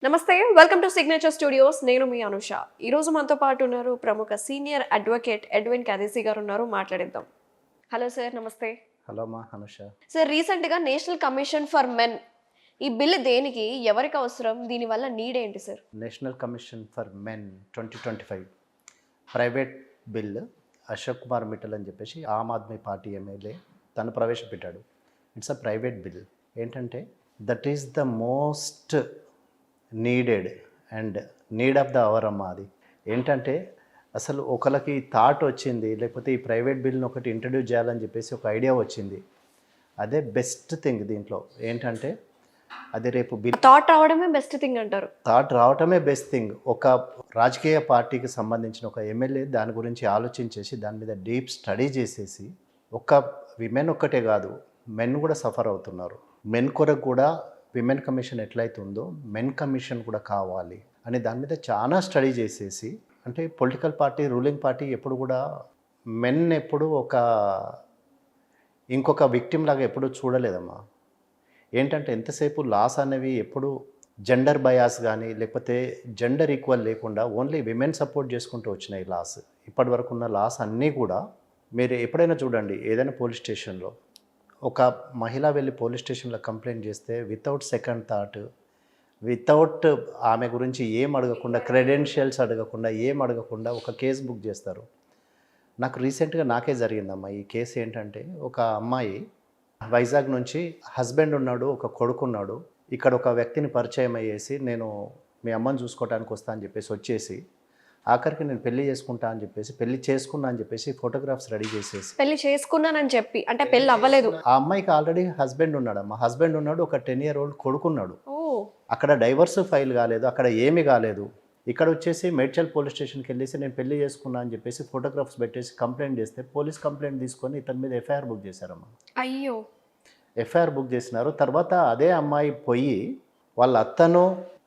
నమస్తే, welcome to signature studios. నేను మీ అనుష. ఈరోజు మనతో పాటు ఉన్నారు ప్రముఖ సీనియర్ అడ్వకేట్ ఎడ్విన్ క్యాదేసి గారు ఉన్నారు. మాట్లాడిద్దాం. హలో సార్, నమస్తే. హలో మా అనుష. సార్, రీసెంట్గా నేషనల్ కమిషన్ ఫర్ మెన్ ఈ బిల్ దేనికి, ఎవరికి అవసరం, దీనివల్ల నీడ్ ఏంటి sir? National Commission for Men 2025 private bill Ashok Kumar Mittal అని చెప్పేసి ఆమ్ ఆద్మీ పార్టీ ఎమ్మెల్యే తను ప్రవేశపెట్టాడు. It's a private bill. ఏంటంటే that is the most needed and need of the hour అమ్మ. అది ఏంటంటే అసలు ఒకరికి థాట్ వచ్చింది, లేకపోతే ఈ ప్రైవేట్ బిల్ని ఒకటి ఇంట్రడ్యూస్ చేయాలని చెప్పేసి ఒక ఐడియా వచ్చింది. అదే బెస్ట్ థింగ్ దీంట్లో. ఏంటంటే అది రేపు బిల్ థాట్ రావడమే బెస్ట్ థింగ్ అంటారు. థాట్ రావటమే బెస్ట్ థింగ్. ఒక రాజకీయ పార్టీకి సంబంధించిన ఒక ఎమ్మెల్యే దాని గురించి ఆలోచించేసి దాని మీద డీప్ స్టడీ చేసేసి, ఒక విమెన్ ఒక్కటే కాదు, మెన్ కూడా సఫర్ అవుతున్నారు. మెన్ కొరకు కూడా విమెన్ కమిషన్ ఎట్లయితుందో మెన్ కమిషన్ కూడా కావాలి అని దాని మీద చాలా స్టడీ చేసేసి, అంటే పొలిటికల్ పార్టీ, రూలింగ్ పార్టీ ఎప్పుడు కూడా మెన్ ఎప్పుడు ఇంకొక విక్టిమ్ లాగా ఎప్పుడు చూడలేదమ్మా. ఏంటంటే ఎంతసేపు లాస్ అనేవి ఎప్పుడు జెండర్ బయాస్ కానీ లేకపోతే జెండర్ ఈక్వల్ లేకుండా ఓన్లీ విమెన్ సపోర్ట్ చేసుకుంటూ వచ్చినాయి లాస్. ఇప్పటి వరకు ఉన్న లాస్ అన్నీ కూడా మీరు ఎప్పుడైనా చూడండి, ఏదైనా పోలీస్ స్టేషన్లో ఒక మహిళ వెళ్ళి పోలీస్ స్టేషన్లో కంప్లైంట్ చేస్తే వితౌట్ సెకండ్ థాట్, వితౌట్ ఆమె గురించి ఏం అడగకుండా, క్రెడెన్షియల్స్ అడగకుండా, ఏం అడగకుండా ఒక కేసు బుక్ చేస్తారు. నాకు రీసెంట్గా నాకే జరిగిందమ్మా ఈ కేసు. ఏంటంటే ఒక అమ్మాయి వైజాగ్ నుంచి హస్బెండ్ ఉన్నాడు, ఒక కొడుకున్నాడు, ఇక్కడ ఒక వ్యక్తిని పరిచయం అయ్యేసి నేను మీ అమ్మని చూసుకోవడానికి వస్తా అని చెప్పేసి వచ్చేసి, ఆఖరికి నేను పెళ్లి చేసుకుంటా అని చెప్పేసి, పెళ్లి చేసుకున్నా అని చెప్పేసి ఫోటోగ్రాఫ్స్ రెడీ చేసేసి, పెళ్లి చేసుకున్నానని చెప్పి, అంటే పెళ్లి అవ్వలేదు. ఆ అమ్మాయికి ఆల్రెడీ హస్బెండ్ ఉన్నాడమ్మా. హస్బెండ్ ఉన్నాడు, ఒక 10 year old కొడుకున్నాడు. అక్కడ డైవర్స్ ఫైల్ కాలేదు, అక్కడ ఏమీ కాలేదు. ఇక్కడ వచ్చేసి మేడ్చల్ పోలీస్ స్టేషన్కి వెళ్ళేసి నేను పెళ్లి చేసుకున్నా అని చెప్పేసి ఫోటోగ్రాఫ్స్ పెట్టేసి కంప్లైంట్ చేస్తే పోలీస్ కంప్లైంట్ తీసుకొని ఇతని మీద ఎఫ్ఐఆర్ బుక్ చేశారమ్మా. అయ్యో. ఎఫ్ఐఆర్ బుక్ చేసినారు. తర్వాత అదే అమ్మాయి పోయి వాళ్ళ అత్తను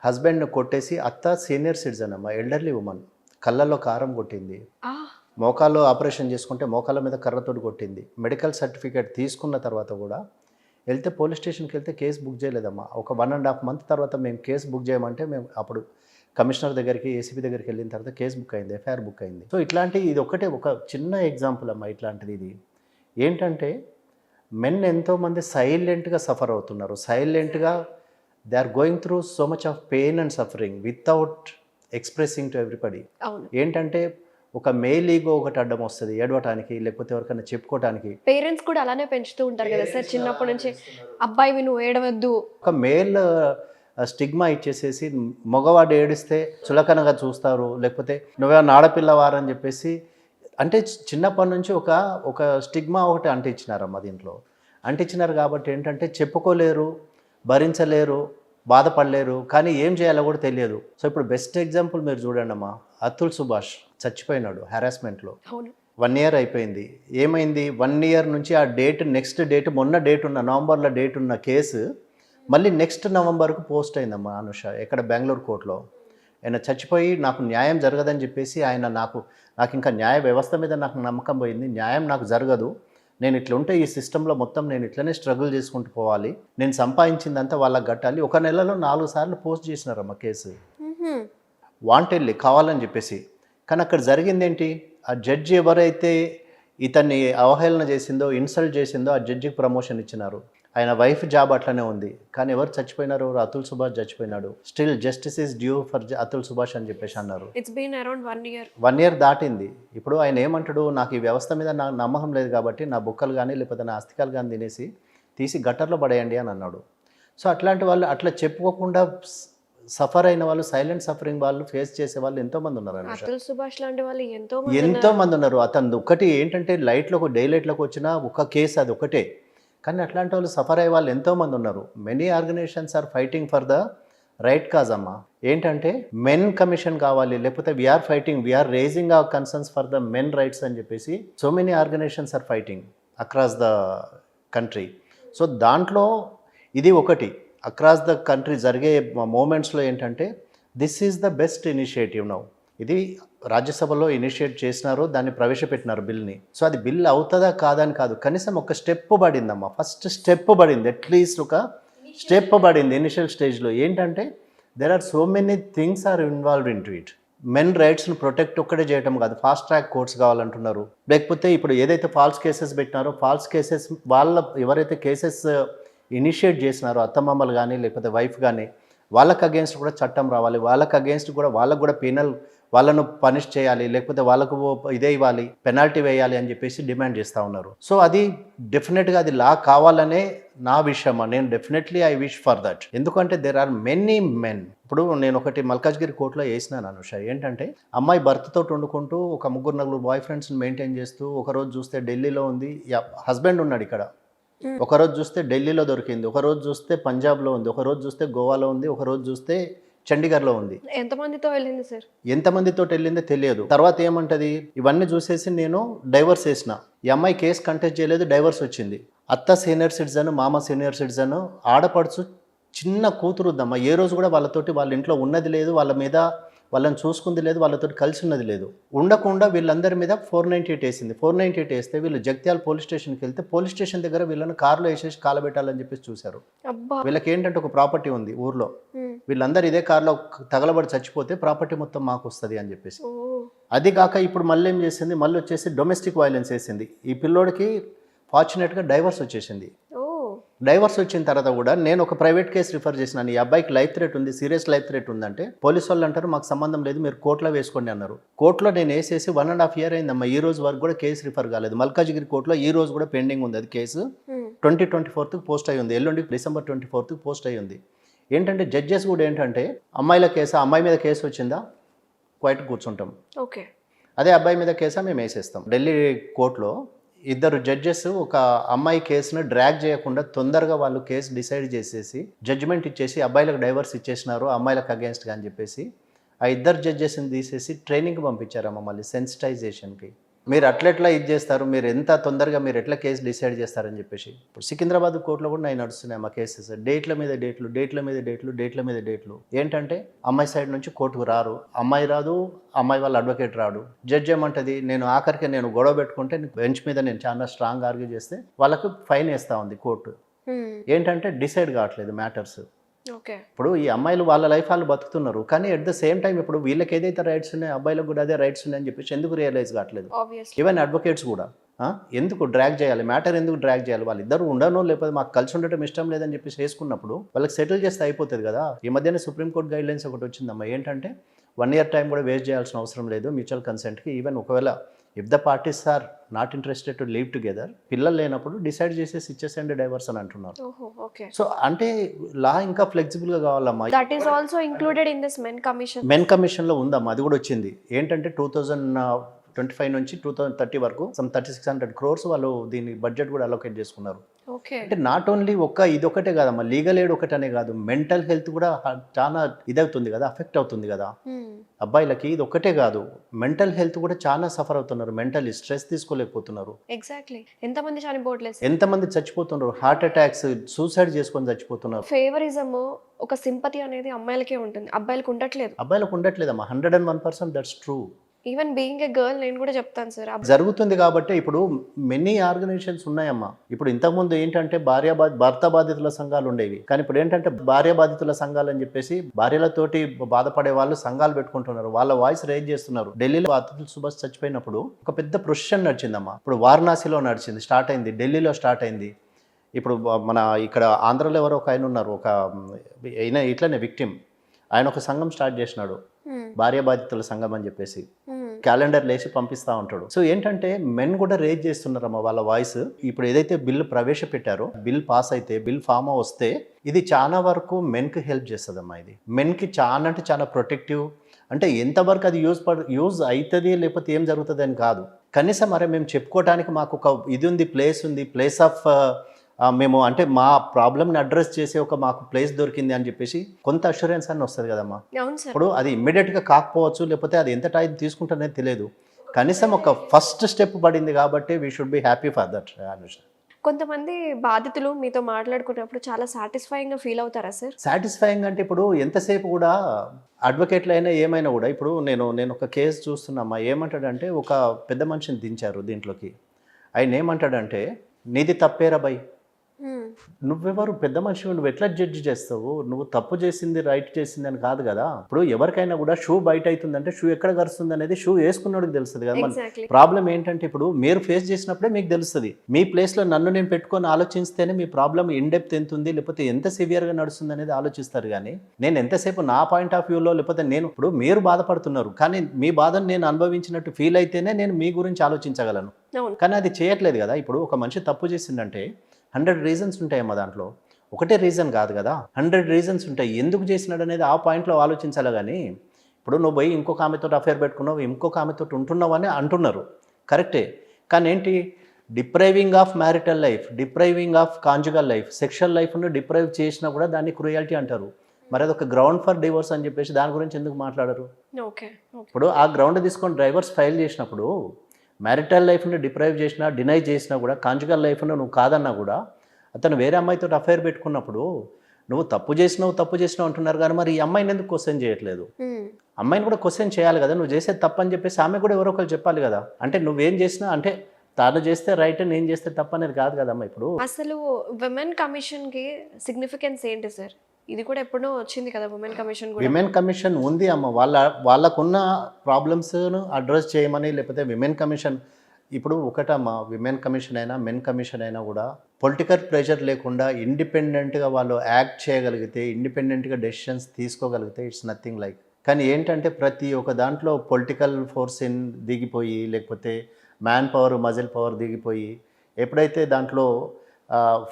హస్బెండ్ను కొట్టేసి, అత్త సీనియర్ సిటిజన్ అమ్మా, ఎల్డర్లీ ఉమెన్, కళ్ళల్లో కారం కొట్టింది, మోకాల్లో ఆపరేషన్ చేసుకుంటే మోకాళ్ళ మీద కర్రతోటి కొట్టింది. మెడికల్ సర్టిఫికేట్ తీసుకున్న తర్వాత కూడా వెళ్తే పోలీస్ స్టేషన్కి వెళ్తే కేసు బుక్ చేయలేదమ్మా. ఒక 1.5 month తర్వాత మేము కేసు బుక్ చేయమంటే మేము అప్పుడు కమిషనర్ దగ్గరికి, ఏసీపీ దగ్గరికి వెళ్ళిన తర్వాత కేసు బుక్ అయింది, ఎఫ్ఐఆర్ బుక్ అయింది. సో ఇట్లాంటి ఇది ఒకటే ఒక చిన్న ఎగ్జాంపుల్ అమ్మా ఇట్లాంటిది. ఇది ఏంటంటే మెన్ ఎంతోమంది సైలెంట్గా సఫర్ అవుతున్నారు. సైలెంట్గా they are going through so much of pain and suffering without expressing to everybody. ఏంటంటే ఒక మేల్ ఈగో ఒకటి అడ్డం వస్తుంది ఏడవటానికి, లేకపోతే ఎవరికైనా చెప్పుకోవటానికి. పేరెంట్స్ కూడా అలానే పెంచుతూ ఉంటారు కదా సార్, చిన్నప్పటి నుంచి అబ్బాయి నువ్వు ఏడవద్దు. ఒక మేల్ స్టిగ్మా ఇచ్చేసేసి మగవాడు ఏడిస్తే చులకనగా చూస్తారు, లేకపోతే నువ్వేమన్నా ఆడపిల్లవారని చెప్పేసి, అంటే చిన్నప్పటి నుంచి ఒక స్టిగ్మా ఒకటి అంటించినారమ్మా దీంట్లో. అంటించినారు కాబట్టి ఏంటంటే చెప్పుకోలేరు, భరించలేరు, బాధపడలేరు, కానీ ఏం చేయాలో కూడా తెలియదు. సో ఇప్పుడు బెస్ట్ ఎగ్జాంపుల్ మీరు చూడండి అమ్మా, అతుల్ సుభాష్ చచ్చిపోయినాడు హెరాస్మెంట్లో. 1 year అయిపోయింది. ఏమైంది? 1 year నుంచి ఆ డేట్, నెక్స్ట్ డేట్, మొన్న డేట్ ఉన్న నవంబర్లో డేట్ ఉన్న కేసు మళ్ళీ నెక్స్ట్ నవంబర్కు పోస్ట్ అయిందమ్మా అనుష, ఎక్కడ బెంగళూరు కోర్టులో. ఆయన చచ్చిపోయి నాకు న్యాయం జరగదని చెప్పేసి ఆయన నాకు ఇంకా న్యాయ వ్యవస్థ మీద నాకు నమ్మకం పోయింది, న్యాయం నాకు జరగదు, నేను ఇట్లా ఉంటే ఈ సిస్టంలో మొత్తం నేను ఇట్లనే స్ట్రగుల్ చేసుకుంటూ పోవాలి, నేను సంపాదించిందంతా వాళ్ళకి కట్టాలి. 1 నెలలో 4 సార్లు పోస్ట్ చేసినారమ్మ కేసు, వాంటెడ్లీ కావాలని చెప్పేసి. కానీ అక్కడ జరిగింది ఏంటి? ఆ జడ్జి ఎవరైతే ఇతన్ని అవహేళన చేసిందో, ఇన్సల్ట్ చేసిందో ఆ జడ్జికి ప్రమోషన్ ఇచ్చినారు. ఆయన వైఫ్ జాబ్ అట్లనే ఉంది. కానీ ఎవరు చచ్చిపోయినారు? అతుల్ సుభాష్ చచ్చిపోయినాడు. Still justice is due for Atul Subhash అని చెప్పేసి అన్నారు. It's been around 1 year. 1 year దాటింది. ఇప్పుడు ఆయన ఏమంటాడు? నాకు ఈ వ్యవస్థ మీద నాకు నమ్మకం లేదు కాబట్టి నా బుక్కలు కానీ లేకపోతే నా అస్థికాలు కానీ తినేసి తీసి గట్టర్లో పడేయండి అని అన్నాడు. సో అట్లాంటి వాళ్ళు, అట్లా చెప్పుకోకుండా సఫర్ అయిన వాళ్ళు, సైలెంట్ సఫరింగ్ వాళ్ళు, ఫేస్ చేసే వాళ్ళు ఎంతోమంది ఉన్నారు. అతుల్ సుభాష్ లాంటి వాళ్ళు ఎంతో మంది ఉన్నారు. అతను ఒకటి ఏంటంటే లైట్లోకి, డే లైట్లోకి వచ్చిన ఒక కేసు అది ఒకటే, కానీ అట్లాంటి వాళ్ళు సఫర్ అయ్యే వాళ్ళు ఎంతోమంది ఉన్నారు. Many organizations are fighting for the right cause అమ్మా. ఏంటంటే మెన్ కమిషన్ కావాలి, లేకపోతే we are raising our concerns for the men rights అని చెప్పేసి so many organizations are fighting across the country. So దాంట్లో ఇది ఒకటి. అక్రాస్ ద కంట్రీ జరిగే మూమెంట్స్లో ఏంటంటే this is the best initiative now. ఇది రాజ్యసభలో ఇనిషియేట్ చేసినారు, దాన్ని ప్రవేశపెట్టినారు బిల్ని. సో అది బిల్ అవుతుందా కాదని కాదు, కనీసం ఒక స్టెప్ పడిందమ్మా. ఫస్ట్ స్టెప్ పడింది, అట్లీస్ట్ ఒక స్టెప్ పడింది ఇనిషియల్ స్టేజ్లో. ఏంటంటే there are so many things are involved in to it. Men రైట్స్ని ప్రొటెక్ట్ ఒక్కటే చేయటం కాదు, ఫాస్ట్ ట్రాక్ కోర్ట్స్ కావాలంటున్నారు. లేకపోతే ఇప్పుడు ఏదైతే ఫాల్స్ కేసెస్ పెట్టినారో ఫాల్స్ కేసెస్ ఎవరైతే కేసెస్ ఇనిషియేట్ చేసినారో అత్తమామలు కానీ లేకపోతే వైఫ్ కానీ వాళ్ళకి అగేన్స్ట్ కూడా చట్టం రావాలి, వాళ్ళకి అగేన్స్ట్ కూడా వాళ్ళకు కూడా పీనల్ వాళ్ళను పనిష్ చేయాలి, లేకపోతే వాళ్ళకు ఇదే ఇవ్వాలి, పెనాల్టీ వేయాలి అని చెప్పేసి డిమాండ్ చేస్తూ ఉన్నారు. సో అది డెఫినెట్గా అది లా కావాలనే నా విషయం. నేను definitely I wish for that. ఎందుకంటే దెర్ ఆర్ మెనీ మెన్. ఇప్పుడు నేను ఒకటి మల్కాజ్గిరి కోర్టులో వేసినాను అనుష, ఏంటంటే అమ్మాయి భర్తతో వండుకుంటూ ఒక 3-4 బాయ్ ఫ్రెండ్స్ని మెయింటైన్ చేస్తూ ఒకరోజు చూస్తే ఢిల్లీలో ఉంది, హస్బెండ్ ఉన్నాడు ఇక్కడ, ఒకరోజు చూస్తే ఢిల్లీలో దొరికింది, ఒకరోజు చూస్తే పంజాబ్లో ఉంది, ఒకరోజు చూస్తే గోవాలో ఉంది, ఒకరోజు చూస్తే చండీగఢ్లో ఉంది. ఎంతమందితో వెళ్ళింది సార్? ఎంతమందితో వెళ్ళిందో తెలియదు. తర్వాత ఏమంటది, ఇవన్నీ చూసేసి నేను డైవర్స్ వేసిన. ఈ అమ్మాయి కేసు కంటెస్ట్ చేయలేదు, డైవర్స్ వచ్చింది. అత్త సీనియర్ సిటిజన్, మామ సీనియర్ సిటిజన్, ఆడపడుచు చిన్న కూతురుద్దమ్మ. ఏ రోజు కూడా వాళ్ళతోటి వాళ్ళ ఇంట్లో ఉన్నది లేదు, వాళ్ళ మీద వాళ్ళని చూసుకుంది లేదు, వాళ్ళతో కలిసి ఉన్నది లేదు. ఉండకుండా వీళ్ళందరి మీద 498 వేసింది. 498 వేస్తే వీళ్ళు జగిత్యాల పోలీస్ స్టేషన్కి వెళ్తే పోలీస్ స్టేషన్ దగ్గర వీళ్ళని కారులో వేసేసి కాలబెట్టాలని చెప్పేసి చూశారు. వీళ్ళకి ఏంటంటే ఒక ప్రాపర్టీ ఉంది ఊర్లో, వీళ్ళందరూ ఇదే కారులో తగలబడి చచ్చిపోతే ప్రాపర్టీ మొత్తం మాకు వస్తుంది అని చెప్పేసి. అది కాక ఇప్పుడు మళ్ళీ ఏం చేసింది, మళ్ళీ వచ్చేసి డొమెస్టిక్ వైలెన్స్ వేసింది. ఈ పిల్లోడికి ఫార్చునేట్గా డైవర్స్ వచ్చేసింది. డైవర్స్ వచ్చిన తర్వాత కూడా నేను ఒక ప్రైవేట్ కేసు రిఫర్ చేసినాను. ఈ అబ్బాయికి లైఫ్ థ్రెట్ ఉంది, సీరియస్ లైఫ్ థ్రెట్ ఉందంటే పోలీసు వాళ్ళు అంటారు మాకు సంబంధం లేదు, మీరు కోర్టులో వేసుకోండి అన్నారు. కోర్టులో నేను వేసేసి 1.5 year అయిందమ్మా, ఈ రోజు వరకు కూడా కేసు రిఫర్ కాలేదు. మల్కాజ్గిరి కోర్టులో ఈ రోజు కూడా పెండింగ్ ఉంది. అది కేసు 2024కి పోస్ట్ అయ్యి ఉంది, ఎల్లుండి December 24కి పోస్ట్ అయ్యి ఉంది. ఏంటంటే జడ్జెస్ కూడా ఏంటంటే అమ్మాయిల కేసు, అమ్మాయి మీద కేసు వచ్చిందా క్వైట్ కూర్చుంటాం, ఓకే, అదే అబ్బాయి మీద కేసా మేము వేసేస్తాం. ఢిల్లీ కోర్టులో 2 జడ్జెస్ ఒక అమ్మాయి కేసును డ్రాగ్ చేయకుండా తొందరగా వాళ్ళు కేసు డిసైడ్ చేసేసి జడ్జిమెంట్ ఇచ్చేసి అబ్బాయిలకు డైవర్స్ ఇచ్చేసినారు అమ్మాయిలకు అగేన్స్ట్గా అని చెప్పేసి ఆ 2 జడ్జెస్ని తీసేసి ట్రైనింగ్కి పంపించారమ్మ మళ్ళీ సెన్సిటైజేషన్కి. మీరు అట్లెట్లా ఇది చేస్తారు, మీరు ఎంత తొందరగా మీరు ఎట్లా కేసు డిసైడ్ చేస్తారని చెప్పేసి. ఇప్పుడు సికింద్రాబాద్ కోర్టులో కూడా నేను నడుస్తున్నాయి మా కేసెస్, డేట్ల మీద డేట్లు, డేట్ల మీద డేట్లు, డేట్ల మీద డేట్లు. ఏంటంటే అమ్మాయి సైడ్ నుంచి కోర్టుకు రారు, అమ్మాయి రాదు, అమ్మాయి వాళ్ళ అడ్వకేట్ రాడు. జడ్జ్ ఏమంటది, నేను ఆఖరికి నేను గొడవ పెట్టుకుంటే బెంచ్ మీద నేను చాలా స్ట్రాంగ్ ఆర్గ్యూ చేస్తే వాళ్ళకు ఫైన్ వేస్తూ ఉంది కోర్టు. ఏంటంటే డిసైడ్ కావట్లేదు మ్యాటర్స్. ఇప్పుడు ఈ అమ్మాయిలు వాళ్ళ లైఫ్ వాళ్ళు బతుకుతున్నారు, కానీ అట్ ద సేమ్ టైం ఇప్పుడు వీళ్ళకి ఏదైతే రైట్స్ ఉన్నాయో అబ్బాయిలకు కూడా అదే రైట్స్ ఉన్నాయని చెప్పేసి ఎందుకు రియలైజ్ కావట్లేదు. ఈవెన్ అడ్వకేట్స్ కూడా ఎందుకు డ్రాగ్ చేయాలి, మ్యాటర్ ఎందుకు డ్రాగ్ చేయాలి, వాళ్ళిద్దరు ఉండను లేకపోతే మాకు కలిసి ఉండటం ఇష్టం లేదని చెప్పేసి వేసుకున్నప్పుడు వాళ్ళకి సెటిల్ చేస్తే అయిపోతుంది కదా. ఈ మధ్యనే సుప్రీంకోర్టు గైడ్ లైన్స్ ఒకటి వచ్చిందమ్మా, ఏంటంటే 1 year టైం కూడా వేస్ట్ చేయాల్సిన అవసరం లేదు మ్యూచువల్ కన్సెంట్కి. ఈవెన్ ఒకవేళ if the parties are not interested to live together, పిల్లలు లేనప్పుడు డిసైడ్ చేసేసి ఇచ్చేసండి డైవర్స్ అని అంటున్నారు. సో అంటే లా ఇంకా ఫ్లెక్సిబుల్గా కావాలమ్మా. That is also included in this men కమిషన్లో ఉందమ్మా, అది కూడా వచ్చింది. ఏంటంటే 2025 నుంచి 2030 వరకు సమ్ 3600 crores వాళ్ళు దీని బడ్జెట్ కూడా అలొకేట్ చేసుకున్నారు. అంటే నాట్ ఓన్లీ ఇదొకటే కాదమ్మా, లీగల్ ఎయిడ్ ఒకటనే కాదు, మెంటల్ హెల్త్ కూడా చాలా ఇదవుతుంది కదా, అఫెక్ట్ అవుతుంది కదా అబ్బాయిలకి. ఇది ఒక్కటే కాదు, మెంటల్ హెల్త్ కూడా చాలా సఫర్ అవుతున్నారు, మెంటల్ స్ట్రెస్ తీసుకోలేకపోతున్నారు. ఎగ్జాక్ట్లీ, ఎంతమంది చనిపోవట్లేదు, ఎంతమంది చచ్చిపోతున్నారు, హార్ట్ అటాక్స్, సూసైడ్ చేసుకొని చచ్చిపోతున్నారు. ఫేవరిజం, ఒక సింపతి అనేది అమ్మాయిలకే ఉంటుంది, అబ్బాయిలకు ఉండట్లేదు. అబ్బాయిలకు ఉండట్లేదమ్మా, 101% that's true. Even being a girl నేను కూడా చెప్తాను సార్, జరుగుతుంది. కాబట్టి ఇప్పుడు మెనీ ఆర్గనైజేషన్స్ ఉన్నాయమ్మా. ఇప్పుడు ఇంతకుముందు ఏంటంటే భర్త బాధితుల సంఘాలు ఉండేవి, కానీ ఇప్పుడు ఏంటంటే భార్య బాధితుల సంఘాలు అని చెప్పేసి భార్యలతోటి బాధపడే వాళ్ళు సంఘాలు పెట్టుకుంటున్నారు, వాళ్ళ వాయిస్ రేజ్ చేస్తున్నారు. ఢిల్లీలో అతిథులు సుభాష్ చచ్చిపోయినప్పుడు ఒక పెద్ద ప్రొసెషన్ నడిచిందమ్మా. ఇప్పుడు వారణాసిలో నడిచింది, స్టార్ట్ అయింది, ఢిల్లీలో స్టార్ట్ అయింది. ఇప్పుడు మన ఇక్కడ ఆంధ్రలో ఎవరో ఒక ఆయన ఉన్నారు, ఒక అయినా ఇట్లనే విక్టిమ్, ఆయన ఒక సంఘం స్టార్ట్ చేసినాడు, భార్య బాధితుల సంఘం అని చెప్పేసి క్యాలెండర్ లేచి పంపిస్తూ ఉంటాడు. సో ఏంటంటే మెన్ కూడా రేజ్ చేస్తున్నారమ్మా వాళ్ళ వాయిస్. ఇప్పుడు ఏదైతే బిల్లు ప్రవేశపెట్టారో, బిల్ పాస్ అయితే, బిల్ ఫామ్ వస్తే ఇది చాలా వరకు మెన్కి హెల్ప్ చేస్తుందమ్మా. ఇది మెన్కి చాలా అంటే చాలా ప్రొటెక్టివ్. అంటే ఎంతవరకు అది యూజ్ అవుతుంది లేకపోతే ఏం జరుగుతుంది అని కాదు, కనీసం మరే మేము చెప్పుకోవడానికి మాకు ఒక ఇది ఉంది, ప్లేస్ ఆఫ్ మేము అంటే మా ప్రాబ్లమ్ని అడ్రస్ చేసే ఒక మాకు ప్లేస్ దొరికింది అని చెప్పేసి కొంత అష్యూరెన్స్ అని వస్తుంది కదమ్మా. ఇప్పుడు అది ఇమ్మీడియట్గా కాకపోవచ్చు, లేకపోతే అది ఎంత టైం తీసుకుంటారనేది తెలియదు, కనీసం ఒక ఫస్ట్ స్టెప్ పడింది కాబట్టి we should be happy for that. కొంతమంది బాధితులు మీతో మాట్లాడుకున్నప్పుడు చాలా సాటిస్ఫైయింగ్గా ఫీల్ అవుతారా సార్? సాటిస్ఫైయింగ్ అంటే ఇప్పుడు ఎంతసేపు కూడా అడ్వకేట్లు అయినా ఏమైనా కూడా, ఇప్పుడు నేను ఒక కేసు చూస్తున్నామ్మా, ఏమంటాడంటే ఒక పెద్ద మనిషిని దించారు దీంట్లోకి. ఆయన ఏమంటాడంటే నీది తప్పేరా బై, నువ్వెవరు పెద్ద మనిషి, నువ్వు ఎట్లా జడ్జి చేస్తావు? నువ్వు తప్పు చేసింది రైట్ చేసింది అని కాదు కదా. ఇప్పుడు ఎవరికైనా కూడా షూ బయట అవుతుందంటే షూ ఎక్కడ కరుస్తుంది అనేది షూ వేసుకున్నోడికి తెలుస్తుంది కదా. మన ఎగ్జాక్ట్లీ. ప్రాబ్లం ఏంటంటే ఇప్పుడు మీరు ఫేస్ చేసినప్పుడే మీకు తెలుస్తుంది. మీ ప్లేస్లో నన్ను నేను పెట్టుకొని ఆలోచిస్తేనే మీ ప్రాబ్లం ఇన్డెప్త్ ఎంత ఉంది, లేకపోతే ఎంత సివియర్గా నడుస్తుంది అనేది ఆలోచిస్తారు. కానీ నేను ఎంతసేపు నా పాయింట్ ఆఫ్ వ్యూలో, లేకపోతే నేను ఇప్పుడు మీరు బాధపడుతున్నారు కానీ మీ బాధను నేను అనుభవించినట్టు ఫీల్ అయితేనే నేను మీ గురించి ఆలోచించగలను. అవును. కానీ అది చేయట్లేదు కదా. ఇప్పుడు ఒక మనిషి తప్పు చేసిందంటే 100 రీజన్స్ ఉంటాయమ్మా దాంట్లో, ఒకటే రీజన్ కాదు కదా, 100 రీజన్స్ ఉంటాయి ఎందుకు చేసినాడు అనేది. ఆ పాయింట్లో ఆలోచించాలి. కానీ ఇప్పుడు నువ్వు పోయి ఇంకొక ఆమెతో అఫేర్ పెట్టుకున్నావు, ఇంకొక ఆమెతో ఉంటున్నావు అని అంటున్నారు, కరెక్టే. కానీ ఏంటి, depriving of marital life, depriving of conjugal life, sexual లైఫ్ను డిప్రైవ్ చేసినా కూడా దాన్ని క్రూయాలిటీ అంటారు. మరి అదొక గ్రౌండ్ ఫర్ డివోర్స్ అని చెప్పేసి దాని గురించి ఎందుకు మాట్లాడరు? ఓకే. ఇప్పుడు ఆ గ్రౌండ్ తీసుకొని డ్రైవర్స్ ఫైల్ చేసినప్పుడు మ్యారిటల్ లైఫ్ని డిప్రైవ్ చేసినా, డినై చేసినా కూడా, కాంజుగల్ లైఫ్ను నువ్వు కాదన్నా కూడా, అతను వేరే అమ్మాయితో అఫైర్ పెట్టుకున్నప్పుడు నువ్వు తప్పు చేసినావు అంటున్నారు. కానీ మరి ఈ అమ్మాయిని ఎందుకు క్వశ్చన్ చేయట్లేదు? అమ్మాయిని కూడా క్వశ్చన్ చేయాలి కదా. నువ్వు చేసేది తప్పు అని చెప్పేసి ఆమె కూడా ఎవరో ఒకరు చెప్పాలి కదా. అంటే నువ్వేం చేసినా అంటే తాను చేస్తే రైట్, నేను చేస్తే తప్పు అనేది కాదు కదమ్మా. ఇప్పుడు అసలు విమెన్ కమిషన్కి సిగ్నిఫికెన్స్ ఏంటి సార్? ఇది కూడా ఎప్పుడో వచ్చింది కదా విమెన్ కమిషన్ కూడా. విమెన్ కమిషన్ ఉంది అమ్మ, వాళ్ళకున్న ప్రాబ్లమ్స్ను అడ్రస్ చేయమని, లేకపోతే విమెన్ కమిషన్ ఇప్పుడు ఒకటమ్మా, విమెన్ కమిషన్ అయినా మెన్ కమిషన్ అయినా కూడా పొలిటికల్ ప్రెషర్ లేకుండా ఇండిపెండెంట్గా వాళ్ళు యాక్ట్ చేయగలిగితే, ఇండిపెండెంట్గా డెసిషన్స్ తీసుకోగలిగితే ఇట్స్ నథింగ్ లైక్. కానీ ఏంటంటే ప్రతి ఒక్క దాంట్లో పొలిటికల్ ఫోర్స్ దిగిపోయి, లేకపోతే మ్యాన్ పవర్, మజిల్ పవర్ దిగిపోయి, ఎప్పుడైతే దాంట్లో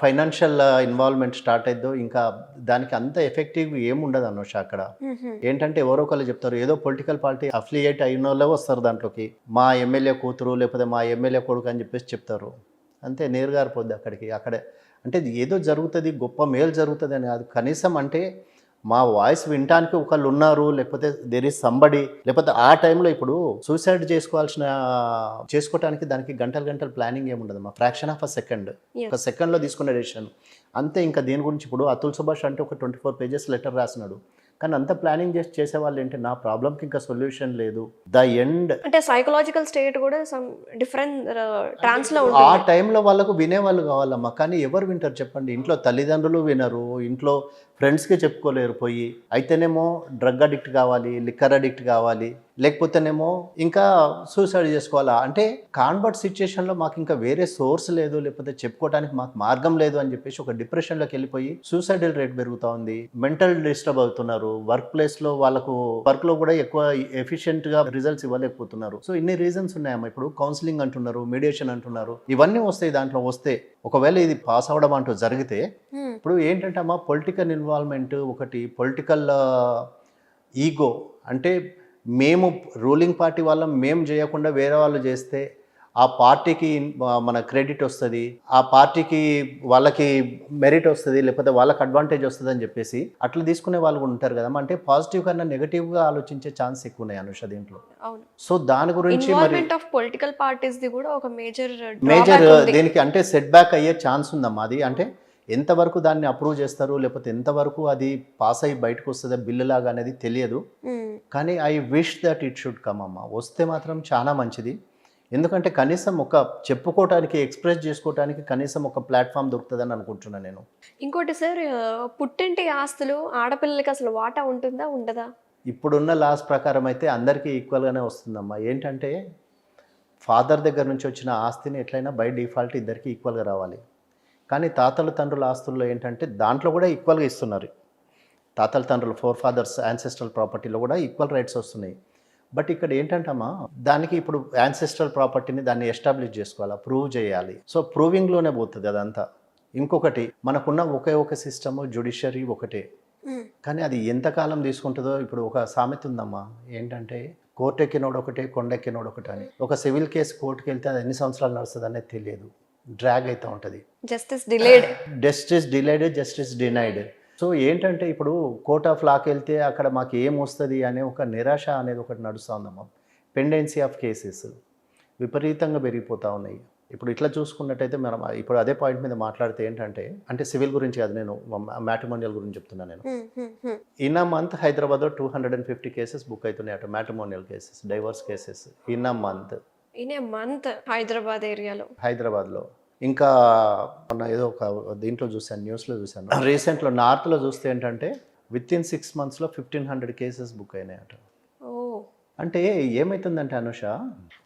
ఫైనాన్షియల్ ఇన్వాల్వ్మెంట్ స్టార్ట్ అయిద్దో ఇంకా దానికి అంత ఎఫెక్టివ్ ఏముండదు అనూష. అక్కడ ఏంటంటే ఎవరో ఒకళ్ళు చెప్తారు, ఏదో పొలిటికల్ పార్టీ అఫిలియేట్ అయిన వాళ్ళే వస్తారు దాంట్లోకి, మా ఎమ్మెల్యే కూతురు లేకపోతే మా ఎమ్మెల్యే కొడుకు అని చెప్పేసి చెప్తారు. అంతే నేరుగారిపోద్ది అక్కడే. అంటే ఏదో జరుగుతుంది, గొప్ప మేలు జరుగుతుంది అని కాదు. కనీసం అంటే మా వాయిస్ వినటానికి ఒకళ్ళు ఉన్నారు, లేకపోతే దేర్ ఈస్ సంబడి, లేకపోతే ఆ టైంలో ఇప్పుడు సూసైడ్ చేసుకోవటానికి దానికి గంటలు ప్లానింగ్ ఏముండదు. మా ఫ్రాక్షన్ ఆఫ్ అ సెకండ్, ఒక సెకండ్లో తీసుకునే డెసిషన్ అంతే. ఇంకా దేని గురించి ఇప్పుడు అతుల్ సుభాష్ అంటే ఒక 24 పేజెస్ లెటర్ రాసినాడు. కానీ అంత ప్లానింగ్ చేసేవాళ్ళు ఏంటి, నా ప్రాబ్లంకి ఇంకా సొల్యూషన్ లేదు, ద ఎండ్. అంటే సైకలాజికల్ స్టేట్ కూడా సమ్ డిఫరెంట్ ట్రాన్స్ లో ఆ ఉంటుంది. టైంలో వాళ్ళకు వినేవాళ్ళు కావాలమ్మా. కానీ ఎవరు వింటారు చెప్పండి? ఇంట్లో తల్లిదండ్రులు వినరు, ఇంట్లో ఫ్రెండ్స్కి చెప్పుకోలేరు పోయి. అయితేనేమో డ్రగ్ అడిక్ట్ కావాలి, లిక్కర్ అడిక్ట్ కావాలి, లేకపోతేనేమో ఇంకా సూసైడ్ చేసుకోవాలా. అంటే కాన్వర్ట్ సిచ్యుయేషన్లో మాకు ఇంకా వేరే సోర్స్ లేదు, లేకపోతే చెప్పుకోవడానికి మాకు మార్గం లేదు అని చెప్పేసి ఒక డిప్రెషన్లోకి వెళ్ళిపోయి సూసైడల్ రేట్ పెరుగుతూ ఉంది, మెంటల్ డిస్టర్బ్ అవుతున్నారు, వర్క్ ప్లేస్లో వాళ్ళకు వర్క్లో కూడా ఎక్కువ ఎఫిషియెంట్గా రిజల్ట్స్ ఇవ్వలేకపోతున్నారు. సో ఇన్ని రీజన్స్ ఉన్నాయమ్మా. ఇప్పుడు కౌన్సిలింగ్ అంటున్నారు, మీడియేషన్ అంటున్నారు, ఇవన్నీ వస్తాయి దాంట్లో. వస్తే ఒకవేళ ఇది పాస్ అవ్వడం అంటూ జరిగితే ఇప్పుడు ఏంటంటే అమ్మా, పొలిటికల్ ఇన్వాల్వ్మెంట్ ఒకటి, పొలిటికల్ ఈగో అంటే మేము రూలింగ్ పార్టీ వాళ్ళం, మేము చేయకుండా వేరే వాళ్ళు చేస్తే ఆ పార్టీకి మన క్రెడిట్ వస్తుంది, ఆ పార్టీకి వాళ్ళకి మెరిట్ వస్తుంది, లేకపోతే వాళ్ళకి అడ్వాంటేజ్ వస్తుంది అని చెప్పేసి అట్లా తీసుకునే వాళ్ళు కూడా ఉంటారు కదా. అంటే పాజిటివ్ కన్నా నెగటివ్గా ఆలోచించే ఛాన్స్ ఎక్కువ ఉన్నాయి అనుష దీంట్లో. అవును. సో దాని గురించి మరి involvement of political parties the కూడా ఒక మేజర్ దీనికి అంటే సెట్ బ్యాక్ అయ్యే ఛాన్స్ ఉందమ్మా. అది అంటే ఎంతవరకు దాన్ని అప్రూవ్ చేస్తారు, లేకపోతే ఎంతవరకు అది పాస్ అయ్యి బయటకు వస్తుందో బిల్లు లాగా అనేది తెలియదు. కానీ I wish that it should come అమ్మా. వస్తే మాత్రం చాలా మంచిది. ఎందుకంటే కనీసం ఒక చెప్పుకోవటానికి, ఎక్స్ప్రెస్ చేసుకోవటానికి కనీసం ఒక ప్లాట్ఫామ్ దొరుకుతుందని అనుకుంటున్నాను నేను. ఇంకోటి సార్, పుట్టింటి ఆస్తులు ఆడపిల్లలకి అసలు వాటా ఉంటుందా ఉండదా? ఇప్పుడున్న లాస్ ప్రకారం అయితే అందరికీ ఈక్వల్గానే వస్తుందమ్మా. ఏంటంటే ఫాదర్ దగ్గర నుంచి వచ్చిన ఆస్తిని ఎట్లయినా బై డిఫాల్ట్ ఇద్దరికి ఈక్వల్గా రావాలి. కానీ తాతల తండ్రుల ఆస్తుల్లో ఏంటంటే దాంట్లో కూడా ఈక్వల్గా ఇస్తున్నారు. తాతల తండ్రులు, ఫోర్ ఫాదర్స్ యాన్సెస్ట్రల్ ప్రాపర్టీలో కూడా ఈక్వల్ రైట్స్ వస్తున్నాయి. బట్ ఇక్కడ ఏంటంటమ్మా, దానికి ఇప్పుడు యాన్సెస్ట్రల్ ప్రాపర్టీని దాన్ని ఎస్టాబ్లిష్ చేసుకోవాలి, ప్రూవ్ చేయాలి. సో ప్రూవింగ్లోనే పోతుంది అదంతా. ఇంకొకటి, మనకున్న ఒక సిస్టమ్ జ్యుడిషియరీ ఒకటే, కానీ అది ఎంతకాలం తీసుకుంటుందో. ఇప్పుడు ఒక సామెత ఉందమ్మా, ఏంటంటే కోర్టు ఎక్కినోడు ఒకటే, కొండ ఎక్కినోడు ఒకటే అని. ఒక సివిల్ కేసు కోర్టుకి వెళ్తే అది ఎన్ని సంవత్సరాలు నడుస్తుంది అనేది తెలియదు, డ్రాగ్ అవుతూ ఉంటుంది. Justice delayed, justice denied. So ఏంటంటే ఇప్పుడు కోర్ట్ ఆఫ్ లాకి వెళ్తే అక్కడ మాకు ఏం వస్తుంది అనే ఒక నిరాశ అనేది ఒకటి నడుస్తుందమ్మా. పెండెన్సీ ఆఫ్ కేసెస్ విపరీతంగా పెరిగిపోతూ ఉన్నాయి. ఇప్పుడు ఇట్లా చూసుకున్నట్టయితే మనం ఇప్పుడు అదే పాయింట్ మీద మాట్లాడితే ఏంటంటే, అంటే సివిల్ గురించి కాదు, నేను మ్యాట్రిమోనియల్ గురించి చెప్తున్నాను. నేను ఇన్ అ మంత్ హైదరాబాద్లో 250 కేసెస్ బుక్ అవుతున్నాయి అటు matrimonial cases, divorce cases in a month హైదరాబాద్లో. ఇంకా మొన్న ఏదో ఒక దీంట్లో చూశాను, న్యూస్లో చూశాను, రీసెంట్లో నార్త్లో చూస్తే ఏంటంటే విత్ ఇన్ 6 monthsలో 1500 కేసెస్ బుక్ అయినాయట. ఓ అంటే ఏమవుతుందంటే అనుష,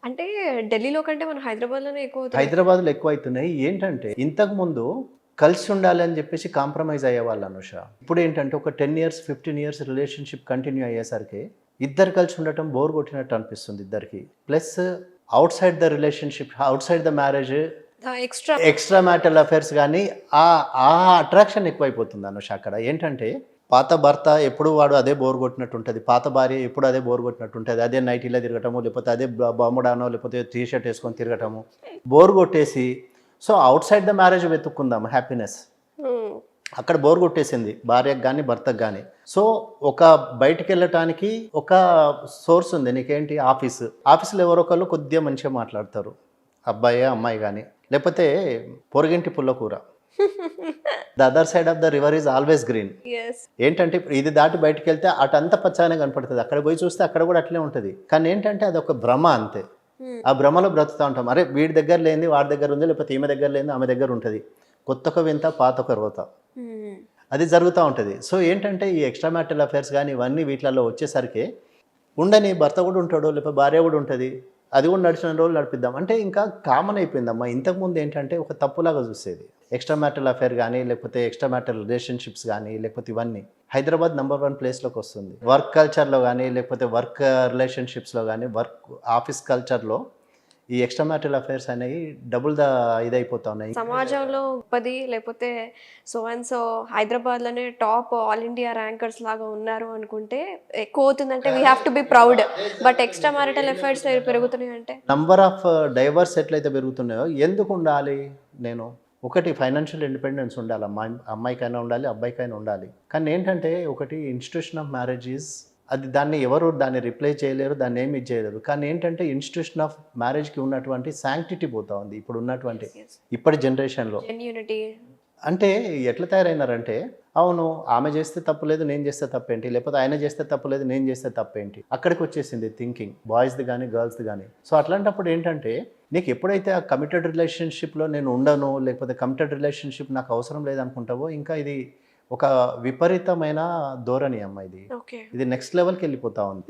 అంటే ఢిల్లీలో కంటే మన హైదరాబాద్లోనే ఎక్కువ అవుతుంది. హైదరాబాద్లో ఎక్కువ అవుతున్నాయి. ఏంటంటే ఇంతకుముందు కలిసి ఉండాలి అని చెప్పేసి కాంప్రమైజ్ అయ్యేవాళ్ళు అనుష. ఇప్పుడు ఏంటంటే ఒక 10 years 15 years రిలేషన్షిప్ కంటిన్యూ అయ్యేసరికి ఇద్దరు కలిసి ఉండటం బోర్ కొట్టినట్టు అనిపిస్తుంది ఇద్దరికి. Plus out side the relationship, out side the marriage, extra extra మ్యాటల్ affairs కానీ ఆ అట్రాక్షన్ ఎక్కువైపోతుంది అనుష. అక్కడ ఏంటంటే పాత భర్త ఎప్పుడు వాడు అదే బోర్ కొట్టినట్టు ఉంటుంది, పాత భార్య ఎప్పుడు అదే బోర్ కొట్టినట్టు ఉంటుంది, అదే నైటీలో తిరగటము, లేకపోతే అదే బాముడానో లేకపోతే టీ షర్ట్ వేసుకొని తిరగటము, బోర్ కొట్టేసి so outside the marriage వెతుక్కుందాం హ్యాపీనెస్. అక్కడ బోర్ కొట్టేసింది భార్యకు కానీ భర్తకు కానీ. సో ఒక బయటికి వెళ్ళటానికి ఒక సోర్స్ ఉంది నీకేంటి, ఆఫీసులో ఎవరొకళ్ళు కొద్దిగా మంచిగా మాట్లాడతారు, అబ్బాయి అమ్మాయి కానీ, లేకపోతే పొరుగింటి పుల్లకూర. The other side of the river is always green. ఏంటంటే ఇప్పుడు ఇది దాటి బయటకు వెళ్తే అటంతా పచ్చానే కనపడుతుంది, అక్కడ పోయి చూస్తే అక్కడ కూడా అట్లే ఉంటుంది. కానీ ఏంటంటే అది ఒక భ్రమ అంతే. ఆ భ్రమలో బ్రతుకుతూ ఉంటాం. అరే వీడి దగ్గర లేనిది వాడి దగ్గర ఉంది, లేకపోతే ఈమె దగ్గర లేనిది ఆమె దగ్గర ఉంటుంది, కొత్తొక వింత పాతొక రోత, అది జరుగుతూ ఉంటుంది. సో ఏంటంటే ఈ ఎక్స్ట్రా మ్యారిటల్ అఫైర్స్ కానీ ఇవన్నీ వీటిలలో వచ్చేసరికి ఉండని భర్త కూడా ఉంటాడు, లేకపోతే భార్య కూడా ఉంటుంది, అది కూడా నడిచిన రోజులు నడిపిద్దాం అంటే ఇంకా కామన్ అయిపోయిందమ్మా. ఇంతకుముందు ఏంటంటే ఒక తప్పులాగా చూసేది ఎక్స్ట్రా మ్యారిటల్ అఫైర్ కానీ, లేకపోతే ఎక్స్ట్రా మ్యారిటల్ రిలేషన్షిప్స్ కానీ, లేకపోతే ఇవన్నీ. హైదరాబాద్ నెంబర్ 1 ప్లేస్లోకి వస్తుంది. వర్క్ కల్చర్లో కానీ, లేకపోతే వర్క్ రిలేషన్షిప్స్లో కానీ, ఆఫీస్ కల్చర్లో ఈ ఎక్స్ట్రా మ్యారిటల్ అఫైర్స్ అనేవి డబుల్ ఇదైపోతా ఉన్నాయి. సమాజంలో 10 లేకపోతే సో అండ్ సో హైదరాబాద్లోనే టాప్ ఆల్ ఇండియా ర్యాంకర్స్ లాగా ఉన్నారు అనుకుంటే ఎక్కువ అవుతుందంటే we have to be proud. But extra marital affairs పెరుగుతున్నాయి అంటే నంబర్ ఆఫ్ డైవర్స్ ఎట్లయితే పెరుగుతున్నాయో ఎందుకు ఉండాలి? నేను ఒకటి ఫైనాన్షియల్ ఇండిపెండెన్స్ ఉండాలి, అమ్మాయికైనా ఉండాలి, అబ్బాయికైనా ఉండాలి. కానీ ఏంటంటే ఒకటి ఇన్స్టిట్యూషన్ ఆఫ్ మ్యారేజ్ ఈజ్ అది, దాన్ని ఎవరు దాన్ని రిప్లై చేయలేరు, దాన్ని ఏమి చేయలేరు. కానీ ఏంటంటే ఇన్స్టిట్యూషన్ ఆఫ్ మ్యారేజ్కి ఉన్నటువంటి శాంక్టిటీ పోతా ఉంది ఇప్పుడు ఉన్నటువంటి ఇప్పటి జనరేషన్లో. జెన్యూనిటీ అంటే ఎట్లా తయారైనారంటే, అవును ఆమె చేస్తే తప్పులేదు నేను చేస్తే తప్పేంటి, లేకపోతే ఆయన చేస్తే తప్పులేదు నేను చేస్తే తప్పేంటి, అక్కడికి వచ్చేసింది థింకింగ్, బాయ్స్ది కానీ గర్ల్స్ది కానీ. సో అట్లాంటప్పుడు ఏంటంటే నీకు ఎప్పుడైతే ఆ కమిటెడ్ రిలేషన్షిప్లో నేను ఉండను, లేకపోతే కమిటెడ్ రిలేషన్షిప్ నాకు అవసరం లేదనుకుంటావో, ఇంకా ఇది ఒక విపరీతమైన ధోరణి అమ్మ. ఇది నెక్స్ట్ లెవెల్కి వెళ్ళిపోతా ఉంది.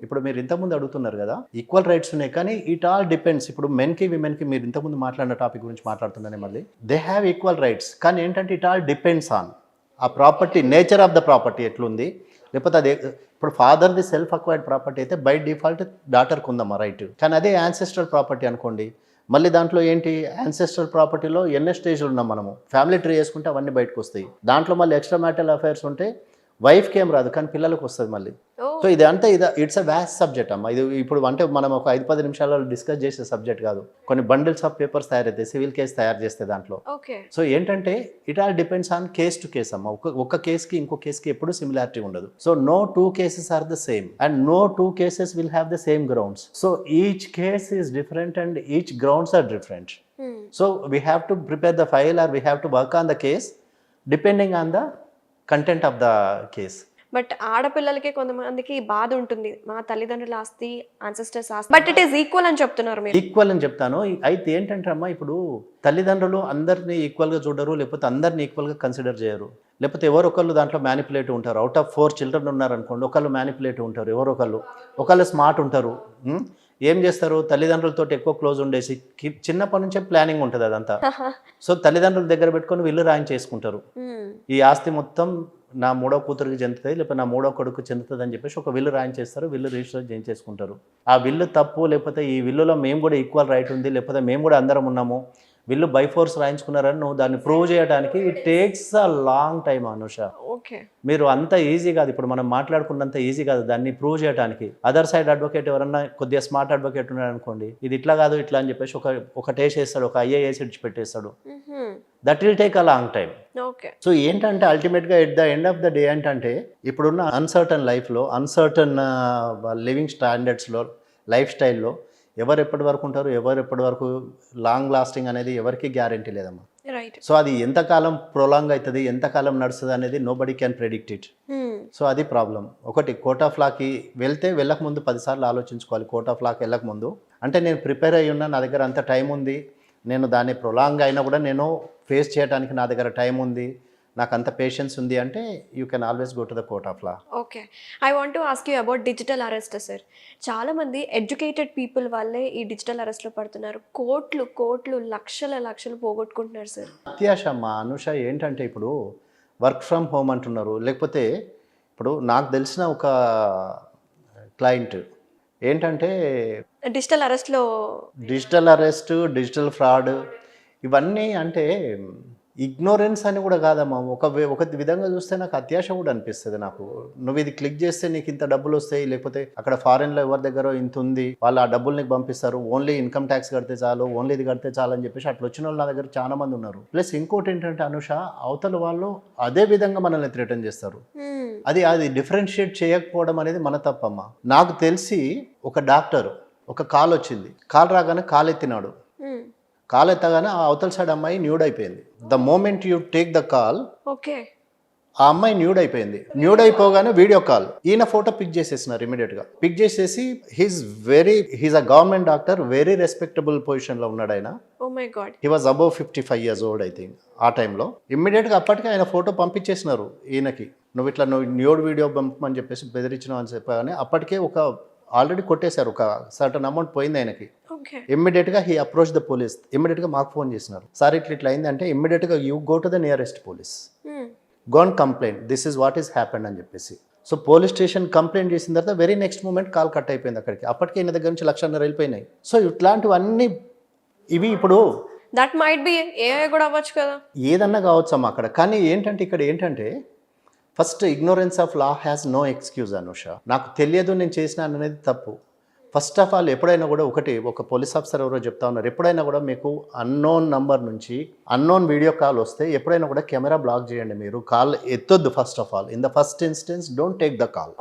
ఇప్పుడు మీరు ఇంతకుముందు అడుగుతున్నారు కదా ఈక్వల్ రైట్స్ ఉన్నాయి, కానీ ఇట్ ఆల్ డిపెండ్స్. ఇప్పుడు మెన్కి విమెన్కి మీరు ఇంతకుముందు మాట్లాడిన టాపిక్ గురించి మాట్లాడుతున్నానే మళ్ళీ, దే హ్యావ్ ఈక్వల్ రైట్స్. కానీ ఏంటంటే ఇట్ ఆల్ డిపెండ్స్ ఆన్ ఆ property, nature of the property ఎట్లుంది. లేకపోతే అదే ఇప్పుడు ఫాదర్ది సెల్ఫ్ అక్వైర్డ్ ప్రాపర్టీ అయితే బై డిఫాల్ట్ డాటర్కి ఉందమ్మా రైట్. కానీ అదే యాన్సెస్ట్రల్ ప్రాపర్టీ అనుకోండి, మళ్ళీ దాంట్లో ఏంటి యాన్సెస్ట్రల్ ప్రాపర్టీలో ఎన్నో స్టేజ్లు ఉన్నాం మనము, ఫ్యామిలీ ట్రీ చేసుకుంటే అవన్నీ బయటకు వస్తాయి. దాంట్లో మళ్ళీ ఎక్స్ట్రా మ్యారిటల్ అఫైర్స్ ఉంటే వైఫ్కి ఏం రాదు, కానీ పిల్లలకు వస్తుంది మళ్ళీ. సో ఇదంతా ఇట్స్ అ వ్యాస్ట్ సబ్జెక్ట్ అమ్మా. ఇది ఇప్పుడు అంటే మనం ఒక 5-10 నిమిషాలలో డిస్కస్ చేసే సబ్జెక్ట్ కాదు. కొన్ని బండిల్స్ ఆఫ్ పేపర్స్ తయారైతే సివిల్ కేసు తయారు చేస్తే దాంట్లో. సో ఏంటంటే it all depends on case to case అమ్మా. ఒక కేసుకి ఇంకో కేసుకి ఎప్పుడు సిమిలారిటీ ఉండదు. So no 2 cases are the same and no 2 cases will have the same grounds. So each case is different and each grounds are different. So we have to prepare the file or we have to work on the case depending on the content of the case. But ఆడపిల్లలకి కొంతమందికి బాధ ఉంటుంది, మా తల్లిదండ్రుల ఆస్తి ancestors ఆస్తి, but it is equal అని చెప్తున్నారు మీరు. ఈక్వల్ అని చెప్తాను. అయితే ఏంటంటే అమ్మా, ఇప్పుడు తల్లిదండ్రులు అందరినీ ఈక్వల్గా చూడరు, లేకపోతే అందరినీ ఈక్వల్గా కన్సిడర్ చేయరు. లేకపోతే ఎవరొకళ్ళు దాంట్లో మ్యానిపులేటివ్ ఉంటారు. అవుట్ ఆఫ్ 4 children ఉన్నారనుకోండి, ఒకళ్ళు మ్యానిపులేటివ్ ఉంటారు, ఒకళ్ళు స్మార్ట్ ఉంటారు. ఏం చేస్తారు, తల్లిదండ్రులతో ఎక్కువ క్లోజ్ ఉండేసి చిన్నప్పటి నుంచే ప్లానింగ్ ఉంటుంది అదంతా. సో తల్లిదండ్రుల దగ్గర పెట్టుకొని వీళ్ళు రాయం చేసుకుంటారు, ఈ ఆస్తి మొత్తం నా 3వ కూతురికి చెందుతుంది, లేకపోతే నా 3వ కొడుకు చెందుతుంది అని చెప్పేసి ఒక విల్లు రాయం చేస్తారు, విల్లు రిజిస్టర్ చేయించేసుకుంటారు. ఆ విల్లు తప్పు, లేకపోతే ఈ విల్లులో మేము కూడా ఈక్వల్ రైట్ ఉంది, లేకపోతే మేము కూడా అందరం ఉన్నాము, వీళ్ళు బై ఫోర్స్ రాయించుకున్నారని నువ్వు దాన్ని ప్రూవ్ చేయడానికి it takes a long time Anusha. మీరు అంత ఈజీ కాదు, ఇప్పుడు మనం మాట్లాడుకున్నంత ఈజీ కాదు దాన్ని ప్రూవ్ చేయడానికి. అదర్ సైడ్ అడ్వకేట్ ఎవరన్నా కొద్దిగా స్మార్ట్ అడ్వకేట్ ఉన్నాడు అనుకోండి, ఇది ఇట్లా కాదు ఇట్లా అని చెప్పేసి ఒక టేస్ట్ వేస్తాడు, ఒక ఐఏఎస్ ఇడిచిపెట్టేస్తాడు. That will take a long time. So ఏంటంటే అల్టిమేట్గా at the end of the day ఏంటంటే ఇప్పుడున్న అన్సర్టన్ లైఫ్లో, అన్సర్టన్ లివింగ్ స్టాండర్డ్స్లో, లైఫ్ స్టైల్లో ఎవరు ఎప్పటి వరకు ఉంటారు, ఎవరు ఎప్పటి వరకు లాంగ్ లాస్టింగ్ అనేది ఎవరికి గ్యారంటీ లేదమ్మా. సో అది ఎంతకాలం ప్రొలాంగ్ అవుతుంది, ఎంతకాలం నడుస్తుంది అనేది nobody can predict it. So అది ప్రాబ్లం. ఒకటి కోర్ట్ ఆఫ్ లాకి వెళ్ళక ముందు 10 సార్లు ఆలోచించుకోవాలి. కోర్ట్ ఆఫ్ లాకి వెళ్ళక ముందు అంటే నేను ప్రిపేర్ అయ్యి ఉన్నా, నా దగ్గర అంత టైం ఉంది, నేను దాన్ని ప్రొలాంగ్ అయినా కూడా నేను ఫేస్ చేయడానికి నా దగ్గర టైం ఉంది, నాకు అంత పేషెన్స్ ఉంది అంటే you can always go to the court of law. Okay, I want to ask you about digital arrest sir. చాలామంది ఎడ్యుకేటెడ్ పీపుల్ వాళ్ళే ఈ డిజిటల్ అరెస్ట్లో పడుతున్నారు. కోట్లు కోట్లు లక్షలు పోగొట్టుకుంటున్నారు సార్. అత్యాశ మా అనుష ఏంటంటే ఇప్పుడు వర్క్ ఫ్రమ్ హోమ్ అంటున్నారు, లేకపోతే ఇప్పుడు నాకు తెలిసిన ఒక క్లయింట్ ఏంటంటే డిజిటల్ అరెస్ట్లో డిజిటల్ అరెస్ట్, డిజిటల్ ఫ్రాడ్ ఇవన్నీ అంటే ఇగ్నోరెన్స్ అని కూడా కాదమ్మా. ఒక విధంగా చూస్తే నాకు అత్యాశ కూడా అనిపిస్తుంది. నాకు నువ్వు ఇది క్లిక్ చేస్తే నీకు ఇంత డబ్బులు వస్తాయి, లేకపోతే అక్కడ ఫారెన్లో ఎవరి దగ్గర ఇంత ఉంది, వాళ్ళు ఆ డబ్బులు నీకు పంపిస్తారు, ఓన్లీ ఇన్కమ్ ట్యాక్స్ కడితే చాలు, ఓన్లీ ఇది కడితే చాలు అని చెప్పేసి అట్లా వచ్చిన వాళ్ళు నా దగ్గర చాలా మంది ఉన్నారు. ప్లస్ ఇంకోటి ఏంటంటే అనుష, అవతల వాళ్ళు అదే విధంగా మనల్ని థ్రెటన్ చేస్తారు. అది డిఫరెన్షియేట్ చేయకపోవడం అనేది మన తప్పమ్మా. నాకు తెలిసి ఒక డాక్టర్ ఒక కాల్ వచ్చింది, కాల్ రాగానే కాల్ ఎత్తినాడు, కాల్ ఎత్తగానే ఆ అవతల సైడ్ అమ్మాయి న్యూడ్ అయిపోయింది. The moment you take the call, okay, ఆ అమ్మాయి న్యూడ్ అయిపోయింది. న్యూడ్ అయిపోగానే వీడియో కాల్, ఈయన ఫోటో పిక్ చేసేసినారు ఇమీడియట్గా. పిక్ చేసేసి he's a government doctor, very respectable పొజిషన్లో ఉన్నాడు ఆయన. Oh my god, he was above 55 years old I think ఆ టైంలో. ఇమ్మీడియట్గా అప్పటికే ఆయన ఫోటో పంపించేసినారు ఈయనకి. నువ్వు న్యూడ్ వీడియో పంపమని చెప్పేసి బెదిరించినావు అని చెప్పగానే అప్పటికే ఆల్రెడీ కొట్టేశారు, ఒక సర్టన్ అమౌంట్ పోయింది ఆయనకి. ఇమ్మీడియట్గా హీ అప్రోచ్ ద పోలీస్. ఇమ్మీడియట్గా మాకు ఫోన్ చేసినారు, సార్ ఇట్లా అయిందంటే ఇమ్మీడియట్గా you go to the nearest police, go and complaint, this is what is happened అని చెప్పేసి. సో పోలీస్ స్టేషన్ కంప్లైంట్ చేసిన తర్వాత very next moment call cut అయిపోయింది అక్కడికి. అప్పటికే ఈయన దగ్గర నుంచి 1,50,000 వెళ్ళిపోయినాయి. సో ఇట్లాంటివన్నీ ఇవి ఇప్పుడు దట్ మైట్ బి ఏఐ కూడా అవ్వచ్చు కదా, ఏదన్నా కావచ్చమ్మా అక్కడ. కానీ ఇక్కడ ఏంటంటే first ignorance of law has no excuse Anusha. నాకు తెలియదు నేను చేసిన అనేది తప్పు. ఫస్ట్ ఆఫ్ ఆల్ ఎప్పుడైనా కూడా ఒక పోలీస్ ఆఫీసర్ ఎవరో చెప్తా ఉన్నారు, ఎప్పుడైనా కూడా మీకు అన్నోన్ నంబర్ నుంచి అన్నోన్ వీడియో కాల్ వస్తే ఎప్పుడైనా కూడా కెమెరా బ్లాక్ చేయండి. మీరు కాల్ ఎత్తొద్దు. First of all in the first instance don't take the call.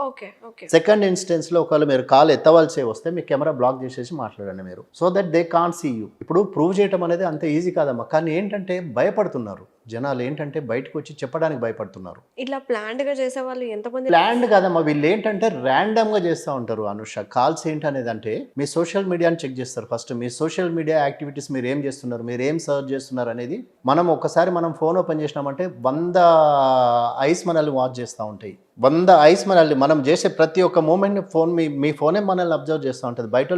Second ఇన్స్టెన్స్లో ఒకవేళ మీరు కాల్ ఎత్తవలసి వస్తే మీ కెమెరా బ్లాక్ చేసేసి మాట్లాడండి మీరు, so that they can't see you. ఇప్పుడు ప్రూవ్ చేయడం అనేది అంత ఈజీ కాదమ్మా. కానీ ఏంటంటే భయపడుతున్నారు జనాలు, ఏంటంటే బయటకు వచ్చి చెప్పడానికి భయపడుతున్నారు. ఇట్లా ప్లాన్డ్గా చేసే వాళ్ళు ఎంతమంది? ప్లాన్డ్ కాదమ్మా, వీళ్ళు ఏంటంటే ర్యాండమ్గా చేస్తూ ఉంటారు అనుష. కాల్స్ ఏంటనేది అంటే మీ సోషల్ మీడియాని చెక్ చేస్తారు ఫస్ట్. మీ సోషల్ మీడియా యాక్టివిటీస్ మీరు ఏం చేస్తున్నారు, మీరు ఏం సర్చ్ చేస్తున్నారు అనేది మనం ఫోన్ ఓపెన్ చేసినామంటే 100 ఐస్ మనల్ని వాచ్ చేస్తూ ఉంటాయి. 100 ఐస్ మనల్ని, మనం చేసే ప్రతి ఒక్క మూమెంట్ మీ ఫోనే మనల్ని అబ్జర్వ్ చేస్తూ ఉంటుంది. బయట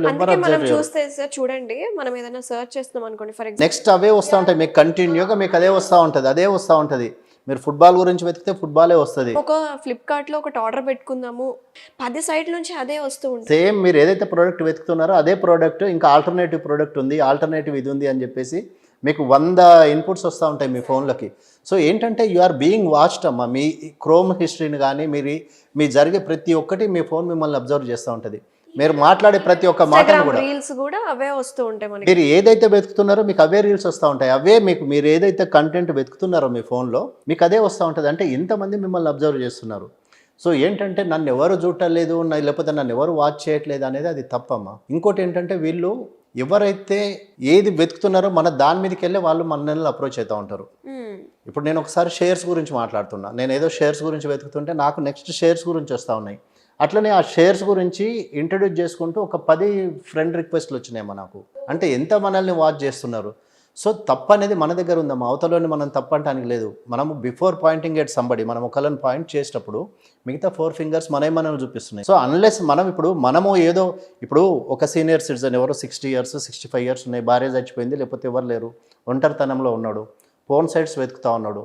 చూస్తే చూడండి, మనం ఏదైనా సర్చ్ చేస్తున్నాం అనుకోండి ఫర్ ఎగ్జాంపుల్, నెక్స్ట్ అవే వస్తూ ఉంటాయి మీకు కంటిన్యూగా. మీకు అదే వస్తూ ఉంటుంది. మీరు ఫుట్బాల్ గురించి వెతికితే ఫుట్బాలే వస్తుంది. ఒక ఫ్లిప్కార్ట్లో ఒకటి ఆర్డర్ పెట్టుకుందాము, 10 సైట్ల నుంచి అదే వస్తూ ఉంటుంది. సేమ్ మీరు ఏదైతే ప్రోడక్ట్ వెతుకుతున్నారో అదే ప్రోడక్ట్ ఇంకా ఆల్టర్నేటివ్ ప్రోడక్ట్ ఉంది, ఆల్టర్నేటివ్ ఇది ఉంది అని చెప్పేసి మీకు 100 ఇన్పుట్స్ వస్తూ ఉంటాయి మీ ఫోన్లకి. సో ఏంటంటే యు ఆర్ బీయింగ్ వాచ్డ్ అమ్మా. మీ క్రోమ్ హిస్టరీని కానీ మీ జరిగే ప్రతి ఒక్కటి మీ ఫోన్ మిమ్మల్ని అబ్జర్వ్ చేస్తూ ఉంటుంది. మీరు మాట్లాడే ప్రతి ఒక్క మాటను కూడా, రీల్స్ కూడా అవే వస్తూ ఉంటాయి మనకి. మీరు ఏదైతే వెతుకుతున్నారో మీకు అవే రీల్స్ వస్తూ ఉంటాయి. అవే మీరు ఏదైతే కంటెంట్ వెతుకుతున్నారో మీ ఫోన్లో మీకు అదే వస్తూ ఉంటుంది. అంటే ఎంతమంది మిమ్మల్ని అబ్జర్వ్ చేస్తున్నారు. సో ఏంటంటే నన్ను ఎవరు చూడలేదు, లేకపోతే నన్ను ఎవరు వాచ్ చేయట్లేదు అనేది అది తప్పమ్మా. ఇంకోటి ఏంటంటే వీళ్ళు ఎవరైతే ఏది వెతుకుతున్నారో మన దాని మీదకి వెళ్ళి వాళ్ళు మనల్ని అప్రోచ్ అవుతూ ఉంటారు. ఇప్పుడు నేను ఒకసారి షేర్స్ గురించి మాట్లాడుతున్నా, నేను ఏదో షేర్స్ గురించి వెతుకుతుంటే నాకు నెక్స్ట్ షేర్స్ గురించి వస్తూ ఉన్నాయి. అట్లనే ఆ షేర్స్ గురించి ఇంట్రడ్యూస్ చేసుకుంటూ ఒక 10 ఫ్రెండ్ రిక్వెస్ట్లు వచ్చినాయమ్మా నాకు. అంటే ఎంత మనల్ని వాచ్ చేస్తున్నారు. సో తప్పు అనేది మన దగ్గర ఉందమ్మా, అవతలని మనం తప్పు అంటానికి లేదు. మనము బిఫోర్ పాయింటింగ్ ఎట్ సంబడి, మనం ఒకళ్ళని పాయింట్ చేసేటప్పుడు మిగతా 4 ఫింగర్స్ మనల్ని చూపిస్తున్నాయి. సో అన్లెస్ మనము ఏదో ఇప్పుడు ఒక సీనియర్ సిటిజన్ ఎవరో 60 years 65 years ఉన్నాయి, భార్య చచ్చిపోయింది, లేకపోతే ఎవరు లేరు, ఒంటరితనంలో ఉన్నాడు, ఫోన్ సైట్స్ వెతుకుతూ ఉన్నాడు.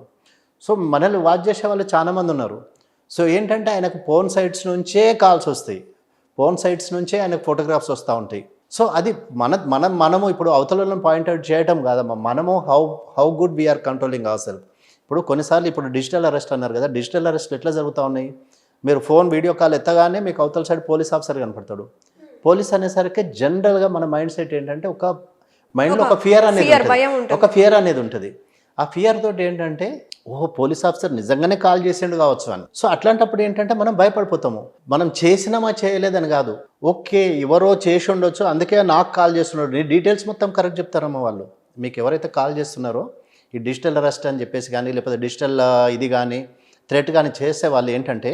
సో మనల్ని వాచ్ చేసే వాళ్ళు చాలామంది ఉన్నారు. సో ఏంటంటే ఆయనకు ఫోన్ సైట్స్ నుంచే కాల్స్ వస్తాయి, ఫోన్ సైట్స్ నుంచే ఆయనకు ఫోటోగ్రాఫ్స్ వస్తూ ఉంటాయి. సో అది మనము ఇప్పుడు అవతలను పాయింట్అవుట్ చేయటం కాదమ్మా, మనము how good we are controlling our self. ఇప్పుడు కొన్నిసార్లు ఇప్పుడు డిజిటల్ అరెస్ట్ అన్నారు కదా, డిజిటల్ అరెస్ట్ ఎట్లా జరుగుతూ ఉన్నాయి? మీరు ఫోన్ వీడియో కాల్ ఎత్తగానే మీకు అవతల సైడ్ పోలీస్ ఆఫీసర్ కనపడతాడు. పోలీస్ అనేసరికి జనరల్గా మన మైండ్ సెట్ ఏంటంటే ఒక మైండ్లో ఒక ఫియర్ అనేది ఉంటుంది. ఆ ఫియర్ తోటి ఏంటంటే ఓహో పోలీస్ ఆఫీసర్ నిజంగానే కాల్ చేసిండు కావచ్చు అని. సో అట్లాంటప్పుడు ఏంటంటే మనం భయపడిపోతాము. మనం చేసినామా చేయలేదని కాదు, ఓకే ఎవరో చేసి ఉండొచ్చు అందుకే నాకు కాల్ చేస్తున్నాడు, నీ డీటెయిల్స్ మొత్తం కరెక్ట్ చెప్తారమ్మా వాళ్ళు. మీకు ఎవరైతే కాల్ చేస్తున్నారో ఈ డిజిటల్ అరెస్ట్ అని చెప్పేసి కానీ లేకపోతే డిజిటల్ ఇది కానీ థ్రెట్ కానీ చేసే వాళ్ళు ఏంటంటే,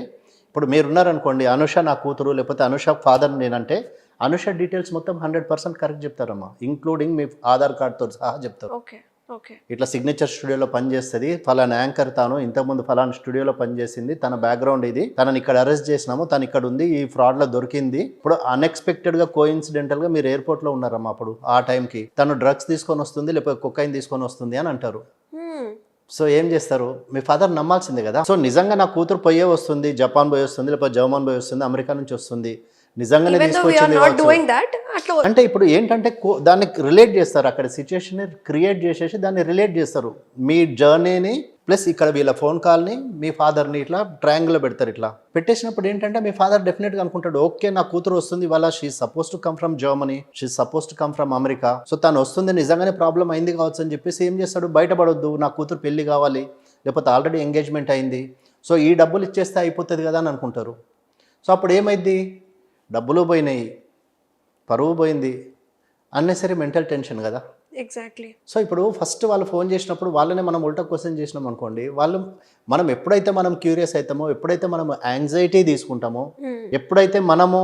ఇప్పుడు మీరున్నారనుకోండి, అనుష నా కూతురు లేకపోతే అనుష ఫాదర్ నేనంటే అనుష డీటెయిల్స్ మొత్తం 100% కరెక్ట్ చెప్తారమ్మా, ఇంక్లూడింగ్ మీ ఆధార్ కార్డ్తో సహా చెప్తారు. ఓకే. ఓకే. ఇట్లా సిగ్నేచర్ స్టూడియోలో పనిచేస్తుంది, ఫలానా యాంకర్ తాను ఇంతకుముందు ఫలానా స్టూడియోలో పనిచేసింది, తన బ్యాక్గ్రౌండ్ ఇది, తనని ఇక్కడ అరెస్ట్ చేసినాము, తను ఇక్కడ ఉంది, ఈ ఫ్రాడ్లో దొరికింది. ఇప్పుడు అన్ఎక్స్పెక్టెడ్గా కోఇన్సిడెంటల్గా మీరు ఎయిర్పోర్ట్లో ఉన్నారమ్మా, అప్పుడు ఆ టైంకి తను డ్రగ్స్ తీసుకొని వస్తుంది లేకపోతే కొకైన్ తీసుకొని వస్తుంది అని అంటారు. సో ఏం చేస్తారు, మీ ఫాదర్ నమ్మాల్సిందే కదా. సో నిజంగా నా కూతురు పోయే వస్తుంది, జపాన్ పోయి వస్తుంది, లేకపోతే జర్మన్ పోయి వస్తుంది, అమెరికా నుంచి వస్తుంది, నిజంగానే తీసుకొచ్చింది అంటే ఇప్పుడు ఏంటంటే దాన్ని రిలేట్ చేస్తారు, అక్కడ సిచ్యుయేషన్ క్రియేట్ చేసేసి దాన్ని రిలేట్ చేస్తారు, మీ జర్నీని ప్లస్ ఇక్కడ వీళ్ళ ఫోన్ కాల్ని మీ ఫాదర్ని ఇట్లా ట్రయాంగిల్లో పెడతారు. ఇట్లా పెట్టేసినప్పుడు ఏంటంటే మీ ఫాదర్ డెఫినెట్గా అనుకుంటాడు, ఓకే నా కూతురు వస్తుంది, వాళ్ళ she suppose to come from Germany, she suppose to come from America, so తను వస్తుంది, నిజంగానే ప్రాబ్లం అయింది కావచ్చు అని చెప్పేసి ఏం చేస్తాడు, బయటపడొద్దు, నా కూతురు పెళ్లి కావాలి, లేకపోతే ఆల్రెడీ ఎంగేజ్మెంట్ అయింది, సో ఈ డబ్బులు ఇచ్చేస్తే అయిపోతుంది కదా అని అనుకుంటారు. సో అప్పుడు ఏమైంది, డబ్బులు పోయినాయి, పరువు పోయింది, అన్నెసరీ మెంటల్ టెన్షన్ కదా. ఎగ్జాక్ట్లీ. సో ఇప్పుడు ఫస్ట్ వాళ్ళు ఫోన్ చేసినప్పుడు వాళ్ళనే మనం ఉల్టా క్వశ్చన్ చేసినాం అనుకోండి, మనం ఎప్పుడైతే మనం క్యూరియస్ అవుతామో, ఎప్పుడైతే మనం యాంగ్జైటీ తీసుకుంటామో, ఎప్పుడైతే మనము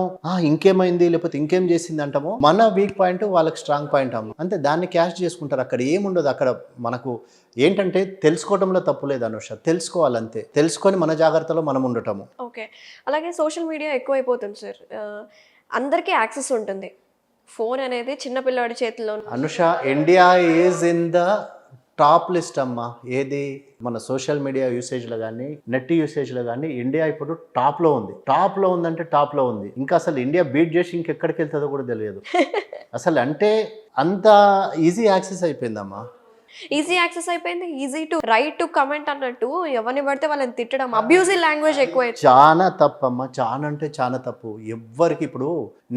ఇంకేమైంది లేకపోతే ఇంకేం చేసింది అంటామో, మన వీక్ పాయింట్ వాళ్ళకి స్ట్రాంగ్ పాయింట్ అమ్మ, అంతే దాన్ని క్యాష్ చేసుకుంటారు. అక్కడ ఏముండదు, అక్కడ మనకు ఏంటంటే తెలుసుకోవడంలో తప్పు లేదు అనుష, తెలుసుకోవాలంతే, తెలుసుకొని మన జాగ్రత్తలో మనం ఉండటము. ఓకే. అలాగే సోషల్ మీడియా ఎక్కువైపోతుంది సార్, అందరికీ యాక్సెస్ ఉంటుంది, ఫోన్ అనేది చిన్నపిల్లవాడి చేతిలో. Anusha, India is in the top list అమ్మా, ఏది మన సోషల్ మీడియా యూసేజ్లో కానీ నెట్ యూసేజ్లో కానీ ఇండియా ఇప్పుడు టాప్లో ఉంది. టాప్లో ఉందంటే టాప్లో ఉంది, ఇంకా అసలు ఇండియా బీట్ చేసి ఇంకెక్కడికి వెళ్తుందో కూడా తెలియదు అసలు. అంటే అంత ఈజీ యాక్సెస్ అయిపోయిందమ్మా, ఈజీ యాక్సెస్ అయిపోయింది, easy to right to comment అన్నట్టు ఎవరిని పడితే వాళ్ళని తిట్టడం, అబ్యూజివ్ లాంగ్వేజ్ ఎక్కువ. చాలా తప్పమ్మా, చాలా అంటే చాలా తప్పు. ఎవ్వరికి ఇప్పుడు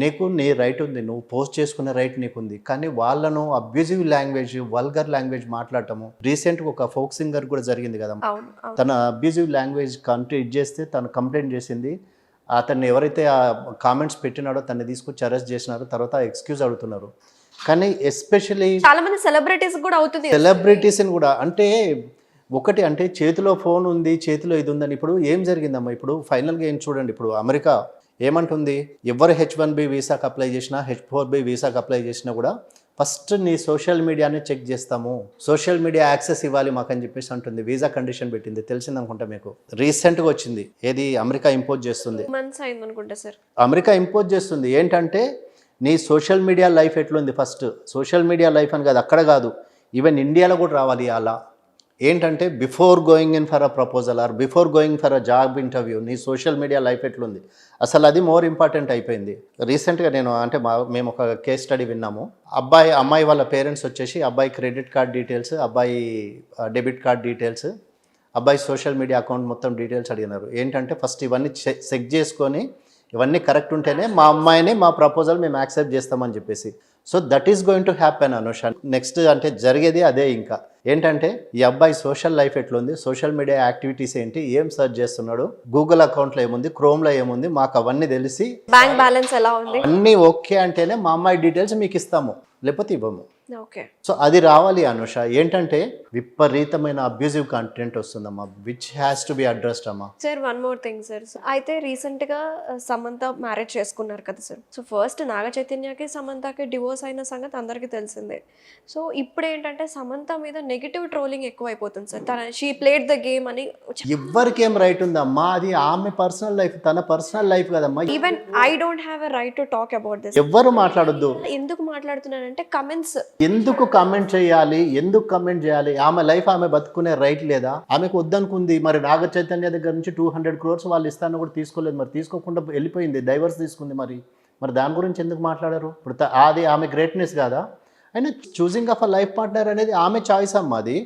నీకు నీ రైట్ ఉంది, నువ్వు పోస్ట్ చేసుకునే రైట్ నీకుంది, కానీ వాళ్ళను అబ్యూజివ్ లాంగ్వేజ్, వల్గర్ లాంగ్వేజ్ మాట్లాడటము. రీసెంట్గా ఒక ఫోక్ సింగర్ కూడా జరిగింది కదా, తన అబ్యూజివ్ లాంగ్వేజ్ చేస్తే తను కంప్లైంట్ చేసింది, అతన్ని ఎవరైతే ఆ కామెంట్స్ పెట్టినాడో తన్ని తీసుకొచ్చి అరెస్ట్ చేసినారో, తర్వాత ఎక్స్క్యూజ్ అడుగుతున్నారు. కానీ ఎస్పెషలీ చాలా మంది సెలబ్రిటీస్ కూడా అవుతుంది, సెలబ్రిటీస్ని కూడా. అంటే ఒకటి అంటే చేతిలో ఫోన్ ఉంది, చేతిలో ఇది ఉందని. ఇప్పుడు ఏం జరిగిందమ్మా, ఇప్పుడు ఫైనల్గా ఏం చూడండి, ఇప్పుడు అమెరికా ఏమంటుంది, ఎవరు H1B వీసాకి అప్లై చేసినా, H4B వీసాకి అప్లై చేసినా కూడా ఫస్ట్ నీ సోషల్ మీడియాని చెక్ చేస్తాము, సోషల్ మీడియా యాక్సెస్ ఇవ్వాలి మాకు అని చెప్పేసి అంటుంది. వీసా కండిషన్ పెట్టింది, తెలిసిందనుకుంటా మీకు, రీసెంట్గా వచ్చింది. ఏది అమెరికా ఇంపోజ్ చేస్తుంది, మంత్స్ అయింది అనుకుంటా సార్, అమెరికా ఇంపోజ్ చేస్తుంది. ఏంటంటే నీ సోషల్ మీడియా లైఫ్ ఎట్లుంది, ఫస్ట్ సోషల్ మీడియా లైఫ్ అని కాదు, అక్కడ కాదు, ఈవెన్ ఇండియాలో కూడా రావాలి అలా. ఏంటంటే before going in for a proposal are before going for a job interview నీ సోషల్ మీడియా లైఫ్ ఎట్లుంది, అసలు అది మోర్ ఇంపార్టెంట్ అయిపోయింది. రీసెంట్గా నేను అంటే మేము ఒక కేస్ స్టడీ విన్నాము. అమ్మాయి వాళ్ళ పేరెంట్స్ వచ్చేసి అబ్బాయి క్రెడిట్ కార్డ్ డీటెయిల్స్, అబ్బాయి డెబిట్ కార్డ్ డీటెయిల్స్, అబ్బాయి సోషల్ మీడియా అకౌంట్ మొత్తం డీటెయిల్స్ అడిగినారు. ఏంటంటే ఫస్ట్ ఇవన్నీ చెక్ చేసుకొని ఇవన్నీ కరెక్ట్ ఉంటేనే మా అమ్మాయిని మా ప్రపోజల్ మేము యాక్సెప్ట్ చేస్తామని చెప్పేసి. So that is going to happen Anusha. Next అంటే జరిగేది అదే. ఇంకా ఏంటంటే ఈ అబ్బాయి సోషల్ లైఫ్ ఎట్లుంది, సోషల్ మీడియా యాక్టివిటీస్ ఏంటి, ఏం సర్చ్ చేస్తున్నాడు, గూగుల్ అకౌంట్లో ఏముంది, క్రోమ్లో ఏముంది, మాకు అవన్నీ తెలిసి బ్యాంక్ బ్యాలెన్స్ ఎలా ఉంది అన్నీ ఓకే అంటేనే మా అమ్మాయి డీటెయిల్స్ మీకు ఇస్తాము, లేకపోతే ఇవ్వము. ఓకే. సో అది రావాలి అనుష. ఏంటంటే విపరీతమైన అబ్యూజివ్ కంటెంట్ వస్తుందమ్మా, which has to be addressed అమ్మా. Sir one more thing sir, అయితే రీసెంట్గా సమంత మ్యారేజ్ చేసుకున్నారు కదా సార్. సో ఫస్ట్ నాగ చైతన్యకి సమంతకి డివోర్స్ అయిన సంగతి అందరికీ తెలిసిందే. సో ఇప్పుడు ఏంటంటే సమంత మీద నెగిటివ్ ట్రోలింగ్ ఎక్కువ అయిపోతుంది sir, she played the game అని. ఎవరికి ఏం రైట్ ఉందమ్మా, అది ఆమె పర్సనల్ లైఫ్, తన పర్సనల్ లైఫ్ కదమ్మా. Even I don't have a right to talk about this. ఎవ్వరు మాట్లాడొద్దు. ఎందుకు మాట్లాడుతున్నానంటే కమెంట్స్, ఎందుకు కమెంట్ చేయాలి, ఎందుకు కమెంట్ చేయాలి, ఆమె లైఫ్ ఆమె బతుకునే రైట్ లేదా, ఆమెకు వద్దనుకుంది. మరి నాగ చైతన్య దగ్గర నుంచి 200 crores వాళ్ళు ఇస్తాను కూడా తీసుకోలేదు, మరి తీసుకోకుండా వెళ్ళిపోయింది, డైవర్స్ తీసుకుంది. మరి దాని గురించి ఎందుకు మాట్లాడారు? ఇప్పుడు అది ఆమె గ్రేట్నెస్ కాదా? అయినా choosing of a life partner అనేది ఆమె చాయిస్ అమ్మా. అది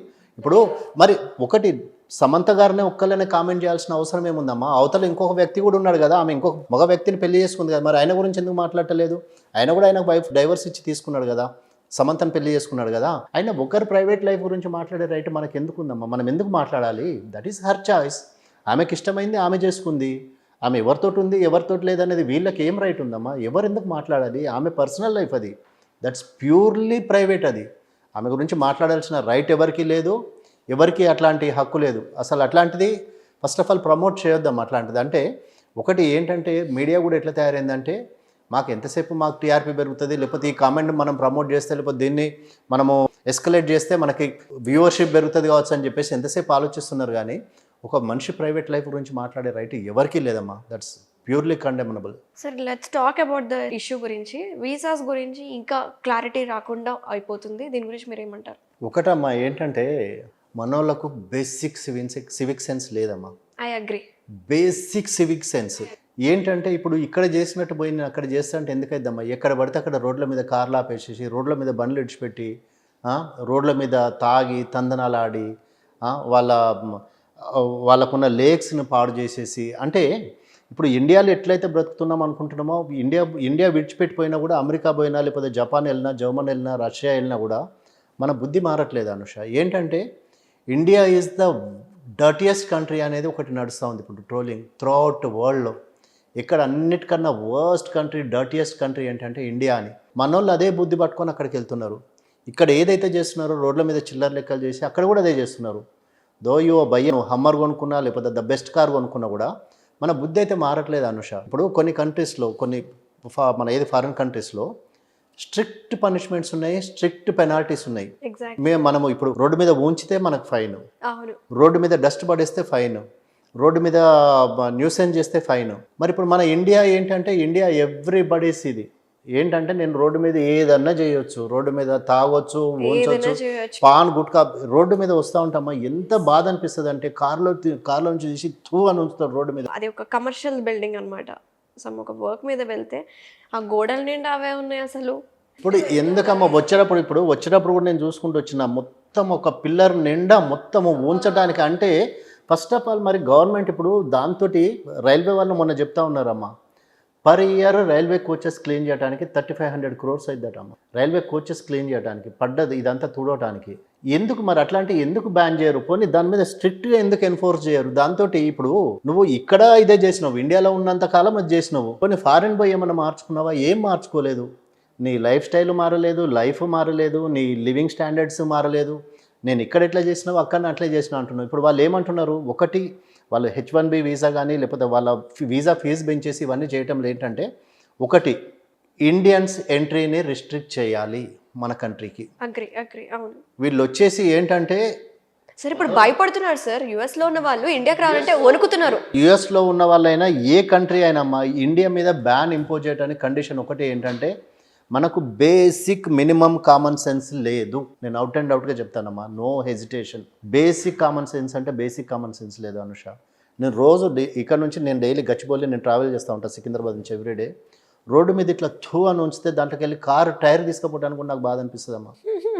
ఇప్పుడు మరి ఒకటి సమంత గారినే ఒక్కళ్ళనే కామెంట్ చేయాల్సిన అవసరం ఏముందమ్మా? అవతల ఇంకొక వ్యక్తి కూడా ఉన్నాడు కదా, ఆమె ఇంకొక మగ వ్యక్తిని పెళ్లి చేసుకుంది కదా, మరి ఆయన గురించి ఎందుకు మాట్లాడలేదు? ఆయన కూడా ఆయన వైఫ్ డైవర్స్ ఇచ్చి తీసుకున్నాడు కదా, సమంతను పెళ్లి చేసుకున్నాడు కదా. అయినా ఒకరి ప్రైవేట్ లైఫ్ గురించి మాట్లాడే రైట్ మనకు ఎందుకు ఉందమ్మా? మనం ఎందుకు మాట్లాడాలి? That is her choice. ఆమెకి ఇష్టమైంది ఆమె చేసుకుంది, ఆమె ఎవరితోటి ఉంది ఎవరితోటి లేదనేది వీళ్ళకి ఏం రైట్ ఉందమ్మా? ఎవరు ఎందుకు మాట్లాడాలి? ఆమె పర్సనల్ లైఫ్ అది, దట్స్ ప్యూర్లీ ప్రైవేట్. అది ఆమె గురించి మాట్లాడాల్సిన రైట్ ఎవరికి లేదు, ఎవరికి అట్లాంటి హక్కు లేదు అసలు. అట్లాంటిది ఫస్ట్ ఆఫ్ ఆల్ ప్రమోట్ చేయొద్దమ్మా అట్లాంటిది. అంటే ఒకటి ఏంటంటే మీడియా కూడా ఎట్లా తయారైందంటే మాకు ఎంతసేపు మాకు టీఆర్పీ పెరుగుతుంది, లేకపోతే ఈ కామెంట్ మనం ప్రమోట్ చేస్తే, లేకపోతే దీన్ని మనము ఎస్కలేట్ చేస్తే మనకి వ్యూవర్షిప్ పెరుగుతుంది కావచ్చు అని చెప్పేసి ఎంతసేపు ఆలోచిస్తున్నారు. కానీ ఒక మనిషి ప్రైవేట్ లైఫ్ గురించి మాట్లాడే రైట్ ఎవరికీ లేదమ్మా. That's purely condemnable. Sir let's talk about the issue గురించి. వీసాస్ గురించి ఇంకా క్లారిటీ రాకుండా అయిపోతుంది, దీని గురించి మీరు ఏమంటారు? ఒకటమ్మా, ఏంటంటే మనోళ్ళకు బేసిక్ సివిక్ సెన్స్ లేదమ్మా. I agree. Basic civic sense ఏంటంటే ఇప్పుడు ఇక్కడ చేసినట్టు పోయి నేను అక్కడ చేస్తా అంటే ఎందుకైద్దమ్మా? ఎక్కడ పడితే అక్కడ రోడ్ల మీద కార్లు ఆపేసేసి, రోడ్ల మీద బండ్లు ఇడిచిపెట్టి, రోడ్ల మీద తాగి తందనాలు ఆడి, వాళ్ళకున్న లేక్స్ని పాడు చేసేసి, అంటే ఇప్పుడు ఇండియాలో ఎట్లయితే బ్రతుకుతున్నాం అనుకుంటున్నామో, ఇండియా విడిచిపెట్టిపోయినా కూడా అమెరికా పోయినా, లేకపోతే జపాన్ వెళ్ళినా, జర్మన్ వెళ్ళినా, రష్యా వెళ్ళినా కూడా మన బుద్ధి మారట్లేదు అనుష. ఏంటంటే India is the dirtiest country అనేది ఒకటి నడుస్తూ ఉంది ఇప్పుడు ట్రోలింగ్ త్రూ అవుట్ వరల్డ్లో. ఇక్కడ అన్నిటికన్నా వర్స్ట్ కంట్రీ, డర్టియెస్ట్ కంట్రీ ఏంటంటే ఇండియా అని. మనోళ్ళు అదే బుద్ధి పట్టుకొని అక్కడికి వెళ్తున్నారు. ఇక్కడ ఏదైతే చేస్తున్నారో రోడ్ల మీద చిల్లర లెక్కలు చేసి అక్కడ కూడా అదే చేస్తున్నారు. దో యూ భయ్య హమ్మర్ కొనుక్కున్నా, లేకపోతే ద బెస్ట్ కార్ కొనుక్కున్నా కూడా మన బుద్ధి అయితే మారట్లేదు అనుష. ఇప్పుడు కొన్ని కంట్రీస్లో, మన ఫారిన్ కంట్రీస్లో స్ట్రిక్ట్ పనిష్మెంట్స్ ఉన్నాయి, స్ట్రిక్ట్ పెనాల్టీస్ ఉన్నాయి. మనము ఇప్పుడు రోడ్డు మీద ఉంచితే మనకు ఫైన్, రోడ్డు మీద డస్ట్ పడేస్తే ఫైన్, రోడ్డు మీద న్యూసెన్స్ చేస్తే ఫైన్. మరి ఇప్పుడు మన ఇండియా ఏంటంటే, ఇండియా ఎవ్రీబడీస్ ఇది ఏంటంటే, నేను రోడ్డు మీద ఏదన్నా చేయొచ్చు, రోడ్డు మీద తాగొచ్చు, ఉంచవచ్చు, పాన్ గుట్కా రోడ్డు మీద వస్తూ ఉంటామా. ఎంత బాధ అనిపిస్తుంది అంటే కార్లో నుంచి తీసి తూ అని ఉంచుతారు రోడ్డు మీద. అది ఒక కమర్షియల్ బిల్డింగ్ అనమాట. ఒక వర్క్ మీద వెళ్తే ఆ గోడల నిండా అవే ఉన్నాయి అసలు. ఇప్పుడు ఎందుకమ్మా వచ్చేటప్పుడు కూడా నేను చూసుకుంటూ వచ్చిన మొత్తం ఒక పిల్లర్ నిండా మొత్తం ఉంచడానికి. అంటే ఫస్ట్ ఆఫ్ ఆల్ మరి గవర్నమెంట్ ఇప్పుడు దాంతో రైల్వే వాళ్ళు మొన్న చెప్తా ఉన్నారమ్మా, per year railway coaches clean చేయడానికి 3500 crores అవుతుందటమ్మా. రైల్వే కోచెస్ క్లీన్ చేయడానికి పడ్డది ఇదంతా తుడవడానికి. ఎందుకు మరి అట్లాంటివి ఎందుకు బ్యాన్ చేయరు? పోనీ దాని మీద స్ట్రిక్ట్గా ఎందుకు ఎన్ఫోర్స్ చేయరు? దాంతో ఇప్పుడు నువ్వు ఇక్కడ ఇదే చేసినావు, ఇండియాలో ఉన్నంత కాలం అది చేసినావు. పోనీ ఫారిన్ పోయి ఏమైనా మార్చుకున్నావా? ఏం మార్చుకోలేదు. నీ లైఫ్ స్టైల్ మారలేదు, లైఫ్ మారలేదు, నీ లివింగ్ స్టాండర్డ్స్ మారలేదు. నేను ఇక్కడ ఎట్లా చేసినావు అక్కడ అట్లే చేసినా అంటున్నావు. ఇప్పుడు వాళ్ళు ఏమంటున్నారు, ఒకటి వాళ్ళు H1B వీసా కానీ, లేకపోతే వాళ్ళ వీసా ఫీజు పెంచేసి ఇవన్నీ చేయటంలో ఏంటంటే, ఒకటి ఇండియన్స్ ఎంట్రీని రిస్ట్రిక్ట్ చేయాలి మన కంట్రీకి. వీళ్ళు వచ్చేసి ఏంటంటే సార్ ఇప్పుడు భయపడుతున్నారు సార్. యుఎస్లో ఉన్న వాళ్ళు ఇండియాకి రావాలంటే వణుకుతున్నారు. యుఎస్లో ఉన్న వాళ్ళైనా ఏ కంట్రీ అయినా అమ్మా, ఇండియా మీద బ్యాన్ ఇంపోజ్ చేయడానికి కండిషన్ ఒకటి ఏంటంటే, మనకు బేసిక్ మినిమం కామన్ సెన్స్ లేదు. నేను అవుట్ అండ్ అవుట్గా చెప్తానమ్మా, no hesitation. Basic common sense అంటే బేసిక్ కామన్ సెన్స్ లేదు అనుష. నేను రోజు ఇక్కడ నుంచి నేను డైలీ గచ్చిబౌలి నేను ట్రావెల్ చేస్తూ ఉంటాను సికింద్రాబాద్ నుంచి ఎవ్రీడే. రోడ్డు మీద ఇట్లా థూ అని ఉంచితే దాంట్లోకి వెళ్ళి కారు టైర్ తీసుకుపోవడానికి కూడా నాకు బాధ అనిపిస్తుంది అమ్మా.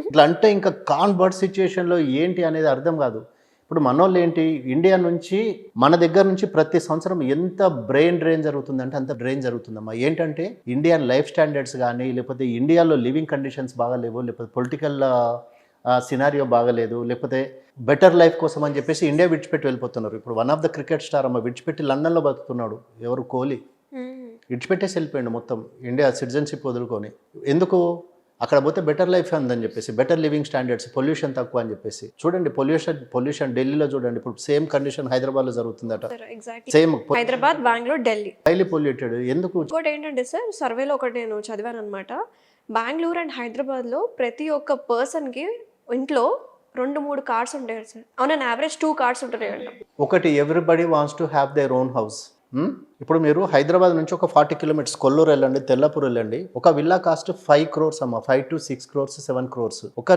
ఇట్లా అంటే ఇంకా కాన్వర్ట్ సిచ్యుయేషన్లో ఏంటి అనేది అర్థం కాదు. ఇప్పుడు మనోళ్ళు ఏంటి, ఇండియా నుంచి మన దగ్గర నుంచి ప్రతి సంవత్సరం ఎంత బ్రెయిన్ డ్రైన్ జరుగుతుందంటే అంత డ్రైన్ జరుగుతుందమ్మా. ఏంటంటే ఇండియన్ లైఫ్ స్టాండర్డ్స్ కానీ, లేకపోతే ఇండియాలో లివింగ్ కండిషన్స్ బాగాలేవు, లేకపోతే పొలిటికల్ సినారియో బాగలేదు, లేకపోతే బెటర్ లైఫ్ కోసం అని చెప్పేసి ఇండియా విడిచిపెట్టి వెళ్ళిపోతున్నారు. ఇప్పుడు one of the cricket star అమ్మ విడిచిపెట్టి లండన్లో బతుకుతున్నాడు. ఎవరు? కోహ్లీ. విడిచిపెట్టేసి వెళ్ళిపోయాడు మొత్తం ఇండియా సిటిజన్షిప్ వదులుకొని. ఎందుకు? అక్కడ పోతే బెటర్ లైఫ్ ఉందని చెప్పేసి, బెటర్ లివింగ్ స్టాండర్డ్స్, పొల్యూషన్ తక్కువ అని చెప్పేసి. చూడండి పొల్యూషన్ ఢిల్లీలో చూడండి, ఇప్పుడు సేమ్ కండిషన్ హైదరాబాద్లో జరుగుతుందట. Same Hyderabad, Bengaluru, Delhi highly polluted. ఎందుకు? ఇంకోటి ఏంటంటే సార్, సర్వేలో ఒకటి నేను చదివాను అనమాట. బెంగళూరు అండ్ హైదరాబాద్లో ప్రతి ఒక్క పర్సన్కి ఇంట్లో 2-3 కార్స్ ఉంటాయి సార్. ఆన్ యావరేజ్ 2 కార్స్ ఉంటున్నాయంట. ఒకటి, everybody wants to have their own house. ఇప్పుడు మీరు హైదరాబాద్ నుంచి ఒక 40 kilometers కొల్లూరు వెళ్ళండి, తెల్లపూర్ వెళ్ళండి. ఒక విల్లా కాస్ట్ 5 crores అమ్మ, 5 to 6 crores, 7 crores. ఒక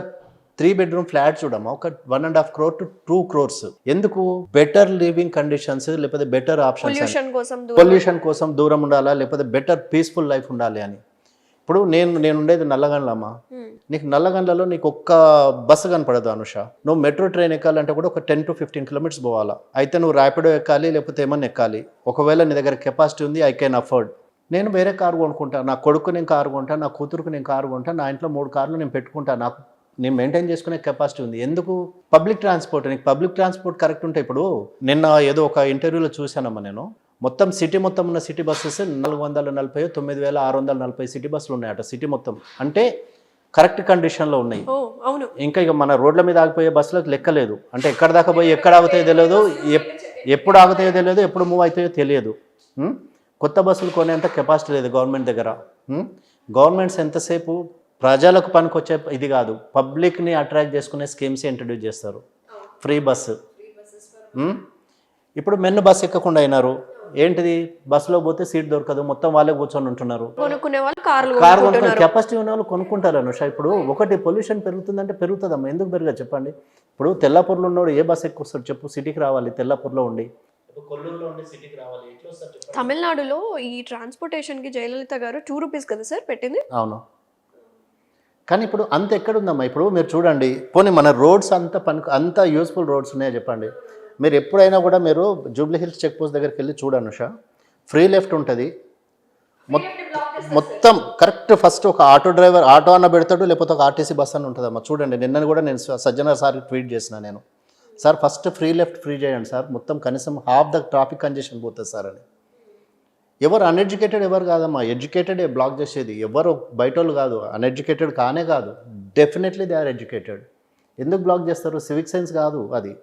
3 bedroom ఫ్లాట్ చూడమ్మా, ఒక 1.5 crore to 2 crores. ఎందుకు? బెటర్ లివింగ్ కండిషన్స్, లేకపోతే బెటర్ ఆప్షన్స్, పొల్యూషన్ కోసం దూరం ఉండాలా, లేకపోతే బెటర్ పీస్ఫుల్ లైఫ్ ఉండాలి అని. ఇప్పుడు నేను ఉండేది నల్లగండ్లమ్మా. నీకు నల్లగండ్లలో నీకు ఒక్క బస్సు కనపడదు అనుష. నువ్వు మెట్రో ట్రైన్ ఎక్కాలంటే కూడా ఒక 10 to 15 kilometers పోవాలా. అయితే నువ్వు ర్యాపిడో ఎక్కాలి, లేకపోతే ఏమన్నా ఎక్కాలి. ఒకవేళ నీ దగ్గర కెపాసిటీ ఉంది, ఐ కెన్ అఫోర్డ్. నేను వేరే కారు కొనుక్కుంటాను, నా కొడుకు నేను కారు కొంటాను, నా కూతురుకు నేను కారు కొంటాను, నా ఇంట్లో 3 కార్లు నేను పెట్టుకుంటాను. నాకు నేను మెయింటైన్ చేసుకునే కెపాసిటీ ఉంది. ఎందుకు? Public transport. నీకు పబ్లిక్ ట్రాన్స్పోర్ట్ కరెక్ట్ ఉంటే, ఇప్పుడు నిన్న ఏదో ఒక ఇంటర్వ్యూలో చూశానమ్మా నేను, మొత్తం ఉన్న సిటీ బస్సెస్ 440, 9640 సిటీ బస్సులు ఉన్నాయట సిటీ మొత్తం. అంటే కరెక్ట్ కండిషన్లో ఉన్నాయి. ఇంకా ఇక మన రోడ్ల మీద ఆగిపోయే బస్సులకు లెక్కలేదు. అంటే ఎక్కడ దాకా పోయి ఎక్కడ ఆగుతాయో తెలియదు, ఎప్పుడు ఆగుతాయో తెలియదు, ఎప్పుడు మూవ్ అవుతాయో తెలియదు. కొత్త బస్సులు కొనేంత కెపాసిటీ లేదు గవర్నమెంట్ దగ్గర. గవర్నమెంట్స్ ఎంతసేపు ప్రజలకు పనికొచ్చే ఇది కాదు, పబ్లిక్ని అట్రాక్ట్ చేసుకునే స్కీమ్స్ ఇంట్రడ్యూస్ చేస్తారు. Free bus. ఇప్పుడు మెన్ను బస్సు ఎక్కకుండా అయినారు. ఏంటిది, బస్సులో పోతే సీట్ దొరకదు, మొత్తం వాళ్ళే కూర్చొని ఉంటున్నారు. కొనుక్కునే వాళ్ళు కారు కొనుక్కునే కెపాసిటీ ఉన్న వాళ్ళు కొనుక్కుంటారు అనుష. ఇప్పుడు ఒకటి పొల్యూషన్ పెరుగుతుందంటే పెరుగుతుందమ్మా, ఎందుకు పెరగదు చెప్పండి. ఇప్పుడు తెల్లాపూర్లో ఉన్నోడు ఏ బస్సు ఎక్కువ వస్తాడు చెప్పు, సిటీకి రావాలి, తెల్లాపూర్లో ఉండి కొల్లూరులో ఉండి సిటీకి రావాలి, ఎట్లా వస్తారు? తమిళనాడులో ఈ ట్రాన్స్పోర్టేషన్కి జయలలిత గారు 2 రూపీస్ కదా సార్ పెట్టింది. అవును, కానీ ఇప్పుడు అంత ఎక్కడుందమ్మా. ఇప్పుడు మీరు చూడండి, పోనీ మన రోడ్స్ అంత యూస్ఫుల్ రోడ్స్ ఉన్నాయో చెప్పండి. మీరు ఎప్పుడైనా కూడా మీరు జూబ్లీ హిల్స్ చెక్ పోస్ట్ దగ్గరికి వెళ్ళి చూడండి ఉషా, ఫ్రీ లెఫ్ట్ ఉంటుంది మొత్తం కరెక్ట్. ఫస్ట్ ఒక ఆటో డ్రైవర్ ఆటో అన్న పెడతాడు, లేకపోతే ఒక ఆర్టీసీ బస్ అన్న ఉంటుందమ్మా. చూడండి, నిన్న కూడా నేను సజ్జన సార్ ట్వీట్ చేసిన నేను, sir first free left free చేయండి సార్, మొత్తం కనీసం హాఫ్ ద ట్రాఫిక్ కంజెషన్ పోతుంది సార్ అని. ఎవరు అన్ఎడ్యుకేటెడ్ ఎవరు కాదమ్మా, ఎడ్యుకేటెడే బ్లాక్ చేసేది, ఎవరు బయట వాళ్ళు కాదు, అన్ఎడ్యుకేటెడ్ కానే కాదు, డెఫినెట్లీ దే ఆర్ ఎడ్యుకేటెడ్. ఎందుకు బ్లాక్ చేస్తారు? సివిక్ సెన్స్ కాదు అది.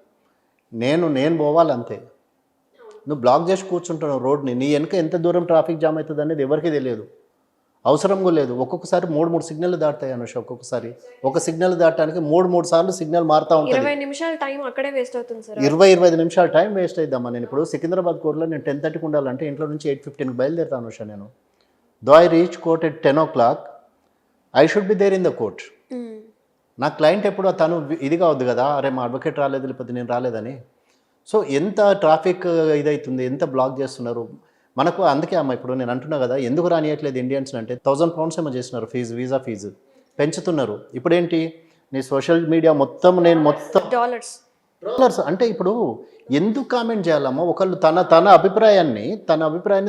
నేను పోవాలంతే, నువ్వు బ్లాక్ చేసి కూర్చుంటున్నావు రోడ్ని, నీ వెనుక ఎంత దూరం ట్రాఫిక్ జామ్ అవుతుంది అనేది ఎవరికి తెలియదు, అవసరం కూడా లేదు. ఒక్కొక్కసారి 3 సిగ్నల్ దాటుతాయి అనుష. ఒక్కొక్కసారి ఒక సిగ్నల్ దాటడానికి 3 సార్లు సిగ్నల్ మారుతూ ఉంటుంది. 20 నిమిషాల టైం అక్కడే వేస్ట్ అవుతుంది సార్. 20-25 నిమిషాల టైం వేస్ట్ అయిద్దమ్మా. నేను ఇప్పుడు సికింద్రాబాద్ కోర్టులో నేను 10:30కి ఉండాలంటే ఇంట్లో నుంచి 8:15కి బయలుదేరుతాను అనుష. నేను though I reach court at 10 o'clock, I should be there in the court. నా క్లయింట్ ఎప్పుడు తను ఇదిగా వద్దు కదా, అరే మా అడ్వకేట్ రాలేదు, లేకపోతే నేను రాలేదని. సో ఎంత ట్రాఫిక్ ఇదవుతుంది, ఎంత బ్లాక్ చేస్తున్నారు మనకు. అందుకే అమ్మ ఇప్పుడు నేను అంటున్నా కదా, ఎందుకు రానియట్లేదు ఇండియన్స్ అంటే, 1000 pounds ఏమో చేస్తున్నారు ఫీజు, వీసా ఫీజు పెంచుతున్నారు. ఇప్పుడు ఏంటి, నీ సోషల్ మీడియా మొత్తం డాలర్స్ అంటే ఇప్పుడు ఎందుకు కామెంట్ చేయాలమ్మా? ఒకళ్ళు తన అభిప్రాయాన్ని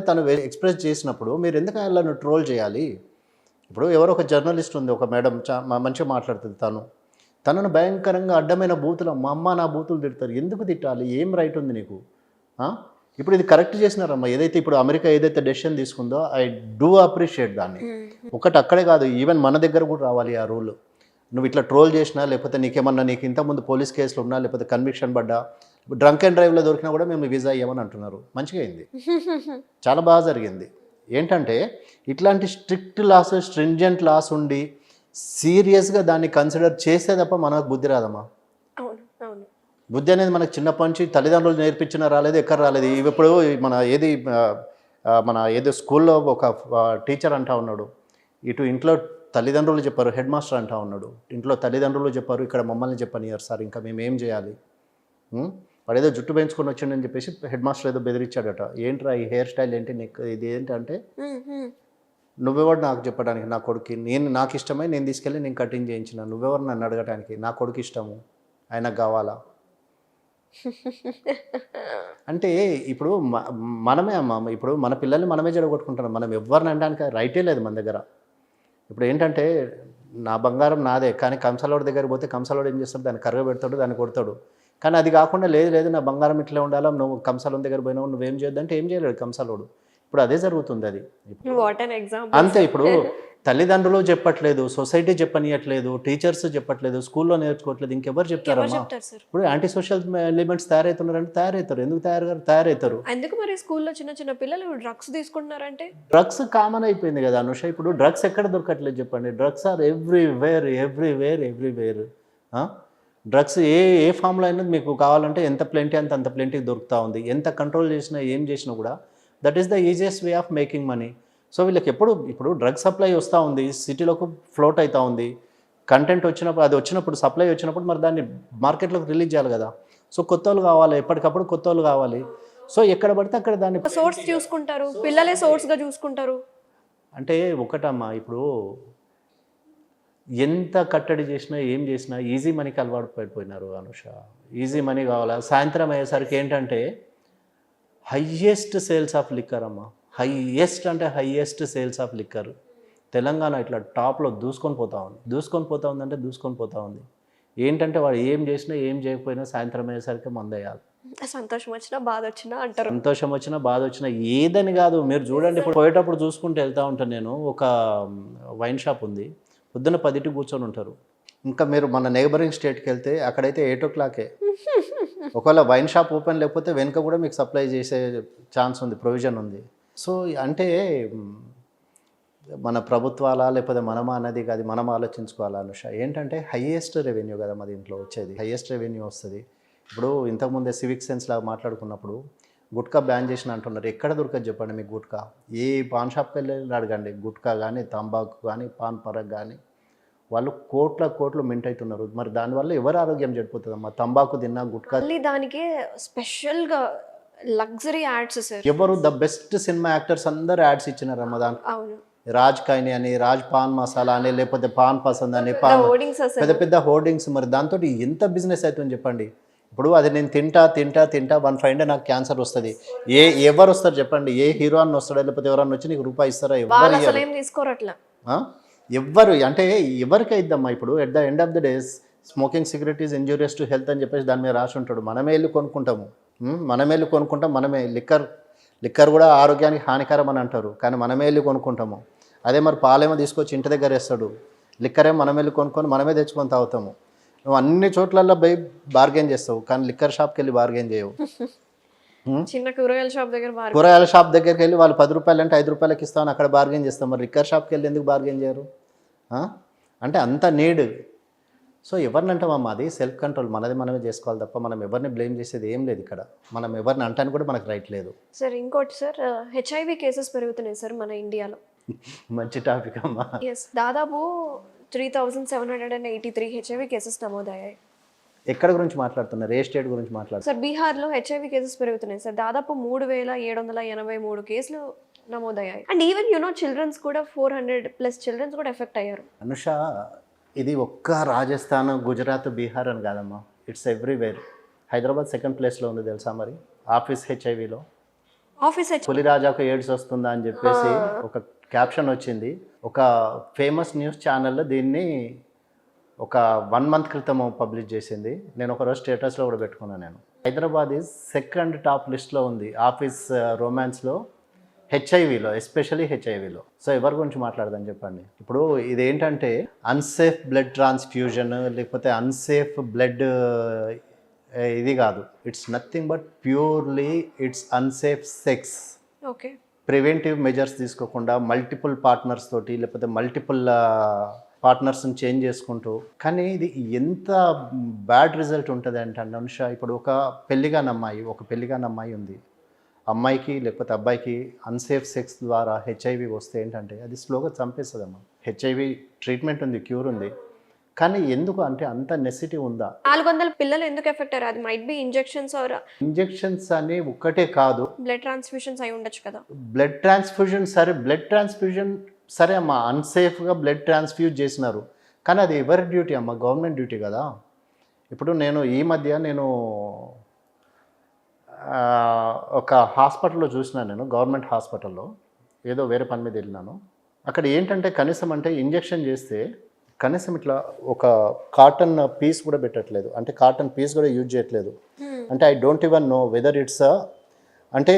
తను ఎక్స్ప్రెస్ చేసినప్పుడు మీరు ఎందుకు వాళ్ళని ట్రోల్ చేయాలి? ఇప్పుడు ఎవరో ఒక జర్నలిస్ట్ ఉంది, ఒక మేడం మంచిగా మాట్లాడుతుంది, తనను భయంకరంగా అడ్డమైన బూతులు, మా అమ్మ నా బూతులు తిడతారు. ఎందుకు తిట్టాలి? ఏం రైట్ ఉంది నీకు? ఇప్పుడు ఇది కరెక్ట్ చేసినారమ్మా. ఏదైతే ఇప్పుడు అమెరికా ఏదైతే డెసిషన్ తీసుకుందో, ఐ డూ అప్రిషియేట్ దాన్ని. ఒకటి అక్కడే కాదు, ఈవెన్ మన దగ్గర కూడా రావాలి ఆ రూల్. నువ్వు ఇట్లా ట్రోల్ చేసినా, లేకపోతే నీకు ఇంతకుముందు పోలీస్ కేసులు ఉన్నా, లేకపోతే కన్విక్షన్ పడ్డా, డ్రంక్ అండ్ డ్రైవ్లో దొరికినా కూడా మేము వీసా ఇవ్వమని అంటున్నారు. మంచిగా అయింది, చాలా బాగా జరిగింది. ఏంటంటే ఇట్లాంటి స్ట్రిక్ట్ లాస్, స్ట్రింజెంట్ లాస్ ఉండి సీరియస్గా దాన్ని కన్సిడర్ చేస్తే తప్ప మనకు బుద్ధి రాదమ్మా. బుద్ధి అనేది మనకు చిన్నప్పటి నుంచి తల్లిదండ్రులు నేర్పించినా రాలేదు, ఎక్కడ రాలేదు. ఇప్పుడు మన ఏదో స్కూల్లో ఒక టీచర్ అంటా ఉన్నాడు, ఇటు ఇంట్లో తల్లిదండ్రులు చెప్పారు, హెడ్ మాస్టర్ అంటా ఉన్నాడు, ఇంట్లో తల్లిదండ్రులు చెప్పారు, ఇక్కడ మమ్మల్ని చెప్పనియారు సార్, ఇంకా మేము ఏం చేయాలి? వాడు ఏదో జుట్టు పెంచుకొని వచ్చిండని చెప్పేసి హెడ్ మాస్టర్ ఏదో బెదిరించాడట. ఏంట్రా ఈ హెయిర్ స్టైల్ ఏంటి నీకు, ఇది ఏంటంటే నువ్వెవడు నాకు చెప్పడానికి, నా కొడుకు నాకు ఇష్టమై నేను తీసుకెళ్ళి నేను కటింగ్ చేయించిన, నువ్వెవరు నన్ను అడగటానికి, నా కొడుకు ఇష్టము ఆయనకు కావాలా అంటే. ఇప్పుడు మనమే అమ్మ, ఇప్పుడు మన పిల్లల్ని మనమే జడగొట్టుకుంటున్నాం. మనం ఎవరిని అనడానికి రైటే లేదు మన దగ్గర. ఇప్పుడు ఏంటంటే నా బంగారం నాదే, కానీ కంసాలోడి దగ్గర పోతే కంసాలోడు ఏం చేస్తాడు, దాన్ని కర్ర పెడతాడు, దాన్ని కొడతాడు. కానీ అది కాకుండా లేదు నా బంగారం ఇట్లే ఉండాలా, నువ్వు కంసాలోని దగ్గర పోయినావు, నువ్వేం చేయొద్దంటే ఏం చేయలేడు కంసాలోడు. ఇప్పుడు అదే జరుగుతుంది. అది అంతే. ఇప్పుడు తల్లిదండ్రులు చెప్పట్లేదు, సొసైటీ చెప్పనియట్లేదు, టీచర్స్ చెప్పట్లేదు, స్కూల్లో నేర్చుకోవట్లేదు, ఇంకెవరు చెప్తారమ్మా? ఇప్పుడు యాంటీ సోషల్ ఎలిమెంట్స్ తయారవుతున్నారంటే తయారవుతారు. ఎందుకు తయారవుతారు? ఎందుకు మరి స్కూల్లో చిన్న పిల్లలు డ్రగ్స్ తీసుకుంటున్నారంటే? డ్రగ్స్ కామన్ అయిపోయింది కదా అనుష. ఇప్పుడు డ్రగ్స్ ఎక్కడ దొరకట్లేదు చెప్పండి? Drugs are everywhere. డ్రగ్స్ ఏ ఫామ్లో అయినా మీకు కావాలంటే ఎంత ప్లెంటీ అంత ప్లెంటీకి దొరుకుతూ ఉంది. ఎంత కంట్రోల్ చేసినా ఏం చేసినా కూడా that is the easiest way of making money. So వీళ్ళకి ఇప్పుడు డ్రగ్ సప్లై వస్తూ ఉంది, సిటీలోకి ఫ్లోట్ అవుతూ ఉంది, కంటెంట్ వచ్చినప్పుడు సప్లై వచ్చినప్పుడు మరి దాన్ని మార్కెట్లోకి రిలీజ్ చేయాలి కదా. సో కొత్త వాళ్ళు కావాలి, ఎప్పటికప్పుడు కొత్త వాళ్ళు కావాలి. సో ఎక్కడ పడితే అక్కడ దాన్ని సోర్స్ చూసుకుంటారు, పిల్లలే సోర్స్గా చూసుకుంటారు. అంటే ఒకటమ్మా, ఇప్పుడు ఎంత కట్టడి చేసినా ఏం చేసినా ఈజీ మనీకి అలవాటు పడిపోయినారు అనుష. ఈజీ మనీ కావాలా? సాయంత్రం అయ్యేసరికి ఏంటంటే హయ్యెస్ట్ సేల్స్ ఆఫ్ లిక్కర్ అమ్మ, highest sales of liquor. Telangana ఇట్లా టాప్లో దూసుకొని పోతా ఉంది. ఏంటంటే వాడు ఏం చేసినా ఏం చేయకపోయినా సాయంత్రం అయ్యేసరికి మందయ్యాలి. సంతోషం వచ్చినా బాధ వచ్చినా అంటారు. సంతోషం వచ్చినా బాధ వచ్చినా ఏదని కాదు. మీరు చూడండి, ఇప్పుడు పోయేటప్పుడు చూసుకుంటూ వెళ్తూ ఉంటాను నేను. ఒక వైన్ షాప్ ఉంది, పొద్దున్న 10కి కూర్చొని ఉంటారు. ఇంకా మీరు మన నైబరింగ్ స్టేట్కి వెళ్తే అక్కడైతే 8 o'clock. ఒకవేళ వైన్ షాప్ ఓపెన్ లేకపోతే వెనుక కూడా మీకు సప్లై చేసే ఛాన్స్ ఉంది, ప్రొవిజన్ ఉంది. సో అంటే మన ప్రభుత్వాల లేకపోతే మనమా అన్నది కాదు, మనం ఆలోచించుకోవాలి అనుష. ఏంటంటే హైయెస్ట్ రెవెన్యూ కదా మా దీంట్లో వచ్చేది, హైయెస్ట్ రెవెన్యూ వస్తుంది. ఇప్పుడు ఇంతకుముందే సివిక్ సెన్స్ లాగా మాట్లాడుకున్నప్పుడు గుట్కా బ్యాన్ చేసిన అంటున్నారు. ఎక్కడ దొరకదు చెప్పండి మీకు గుట్కా? ఏ పాన్ షాప్కి వెళ్ళి అడగండి, గుట్కా కానీ తంబాకు కానీ పాన్ పరగ్ కానీ వాళ్ళు కోట్లు మింట్ అవుతున్నారు. మరి దానివల్ల ఎవరు ఆరోగ్యం చెడిపోతుందమ్మా? తంబాకు తిన్నా గుట్కా. మళ్ళీ దానికి స్పెషల్గా లగ్జరీ యాడ్స్ సార్. ఎవరు ద బెస్ట్ సినిమా యాక్టర్స్ అందరూ యాడ్స్ ఇచ్చినారమ్మా దానికి. అవును, రాజ్ కైని అని, రాజ్ పాన్ మసాలా అని, లేకపోతే పాన్ పసంద్ అని, పాన్ హోర్డింగ్స్ అసలు పెద్ద పెద్ద హోర్డింగ్స్. మరి దాంతో ఎంత బిజినెస్ అవుతుంది చెప్పండి. ఇప్పుడు అది నేను తింటా 1 ఫైవ్ నాకు క్యాన్సర్ వస్తుంది. ఎవరు వస్తారు చెప్పండి? ఏ హీరో అని వస్తాడా, లేకపోతే ఎవరన్నా వచ్చి నీకు రూపాయి ఇస్తారా? వాళ్ళు అసలు ఏం తీసుకోరు అట్లా. ఎవ్వరు అంటే ఎవరికి అయిద్దమ్మా? ఇప్పుడు at the end of the days smoking cigarette is injurious to health అని చెప్పేసి దాని మీద రాసి ఉంటాడు. మనమే వెళ్ళి కొనుక్కుంటాము, మనమే లిక్కర్ కూడా ఆరోగ్యానికి హానికరం అని అంటారు, కానీ మనమే వెళ్ళి కొనుక్కుంటాము. అదే మరి పాలేమో తీసుకొచ్చి ఇంటి దగ్గర వేస్తాడు, లిక్కరేమో మనం వెళ్ళి కొనుక్కొని మనమే తెచ్చుకొని తాగుతాము. నువ్వు అన్ని చోట్లలో పోయి బార్గెన్ చేస్తావు, కానీ లిక్కర్ షాప్కి వెళ్ళి బార్గెన్ చేయవు. చిన్న కూరగాయల షాప్ దగ్గర కూరగాయల షాప్ దగ్గరికి వెళ్ళి వాళ్ళు 10 రూపాయలు అంటే 5 రూపాయలకి ఇస్తామని అక్కడ బార్గెన్ చేస్తాం. మరి లిక్కర్ షాప్కి వెళ్ళి ఎందుకు బార్గెన్ చేయరు? అంటే అంత నీడ్. సో ఎవరినంటామమ్మా? అది సెల్ఫ్ కంట్రోల్ మనమే చేసుకోవాలి తప్ప మనం ఎవరిని బ్లేమ్ చేసేది ఏం లేదు ఇక్కడ. మనం ఎవరిని అంటానికి కూడా మనకు రైట్ లేదు. సార్ ఇంకోటి సార్, హెచ్ఐవి కేసెస్ పెరుగుతున్నాయి సార్ మన ఇండియాలో. మంచి టాపిక్ అమ్మా. ఎస్, దాదాపు 3783 హెచ్ఐవి కేసెస్ నమోదయ్యాయి. ఎక్కడ గురించి మాట్లాడుతున్నారు? ఏ స్టేట్ గురించి మాట్లాడుతున్నారు? సార్ బీహార్లో హెచ్ఐవి కేసెస్ పెరుగుతున్నాయి సార్. దాదాపు 3783 కేసులు నమోదయ్యాయి. అండ్ ఈవెన్ చిల్డ్రన్స్ కూడా 400+ చిల్డ్రన్స్ కూడా ఎఫెక్ట్ అయ్యారు. అనుష, ఇది ఒక్క రాజస్థాన్, గుజరాత్, బీహార్ అని కాదమ్మా, ఇట్స్ ఎవ్రీవేర్. హైదరాబాద్ 2nd ప్లేస్లో ఉంది తెలుసా మరి ఆఫీస్ హెచ్ఐవిలో. పులిరాజాకు ఎయిడ్స్ వస్తుందా అని చెప్పేసి ఒక క్యాప్షన్ వచ్చింది. ఒక ఫేమస్ న్యూస్ ఛానల్లో దీన్ని ఒక 1 మంత్ క్రితం పబ్లిష్ చేసింది. నేను ఒకరోజు స్టేటస్లో కూడా పెట్టుకున్నాను. నేను హైదరాబాద్ ఈజ్ 2nd టాప్ లిస్ట్లో ఉంది ఆఫీస్ రొమాన్స్లో, హెచ్ఐవిలో, ఎస్పెషలీ హెచ్ఐవిలో. సో ఎవరి గురించి మాట్లాడదని చెప్పండి. ఇప్పుడు ఇదేంటంటే అన్సేఫ్ బ్లడ్ ట్రాన్స్ఫ్యూజన్, లేకపోతే అన్సేఫ్ బ్లడ్, ఇది కాదు. It's nothing but purely it's unsafe sex. Okay, preventive measures తీసుకోకుండా మల్టిపుల్ పార్ట్నర్స్ తోటి, లేకపోతే మల్టిపుల్ పార్ట్నర్స్ని చేంజ్ చేసుకుంటూ. కానీ ఇది ఎంత బ్యాడ్ రిజల్ట్ ఉంటుంది అంటే అనుష, ఇప్పుడు ఒక పెళ్లిగాని అమ్మాయి ఉంది. అమ్మాయికి లేకపోతే అబ్బాయికి అన్సేఫ్ సెక్స్ ద్వారా హెచ్ఐవి వస్తే ఏంటంటే అది స్లోగా చంపేస్తుందమ్మా. హెచ్ఐవి ట్రీట్మెంట్ ఉంది, క్యూర్ ఉంది, కానీ ఎందుకు అంటే అంత నెసిటీ ఉందా? 400 పిల్లలు ఎందుకు ఎఫెక్ట్ అయ్యారు? అది మైట్ బి ఇంజెక్షన్స్ అని ఒక్కటే కాదు, బ్లడ్ ట్రాన్స్ఫ్యూషన్స్ అయి ఉండొచ్చు కదా. బ్లడ్ ట్రాన్స్ఫ్యూజన్ సరే అమ్మా, అన్సేఫ్గా బ్లడ్ ట్రాన్స్ఫ్యూజ్ చేసినారు, కానీ అది ఎవరి డ్యూటీ అమ్మా? గవర్నమెంట్ డ్యూటీ కదా. ఇప్పుడు ఈ మధ్య నేను ఒక హాస్పిటల్లో చూసినాను, నేను గవర్నమెంట్ హాస్పిటల్లో ఏదో వేరే పని మీద వెళ్ళినాను. అక్కడ ఏంటంటే కనీసం అంటే ఇంజెక్షన్ చేస్తే కనీసం ఇట్లా ఒక కాటన్ పీస్ కూడా పెట్టట్లేదు, అంటే కాటన్ పీస్ కూడా యూజ్ చేయట్లేదు. అంటే I don't even know whether it's అంటే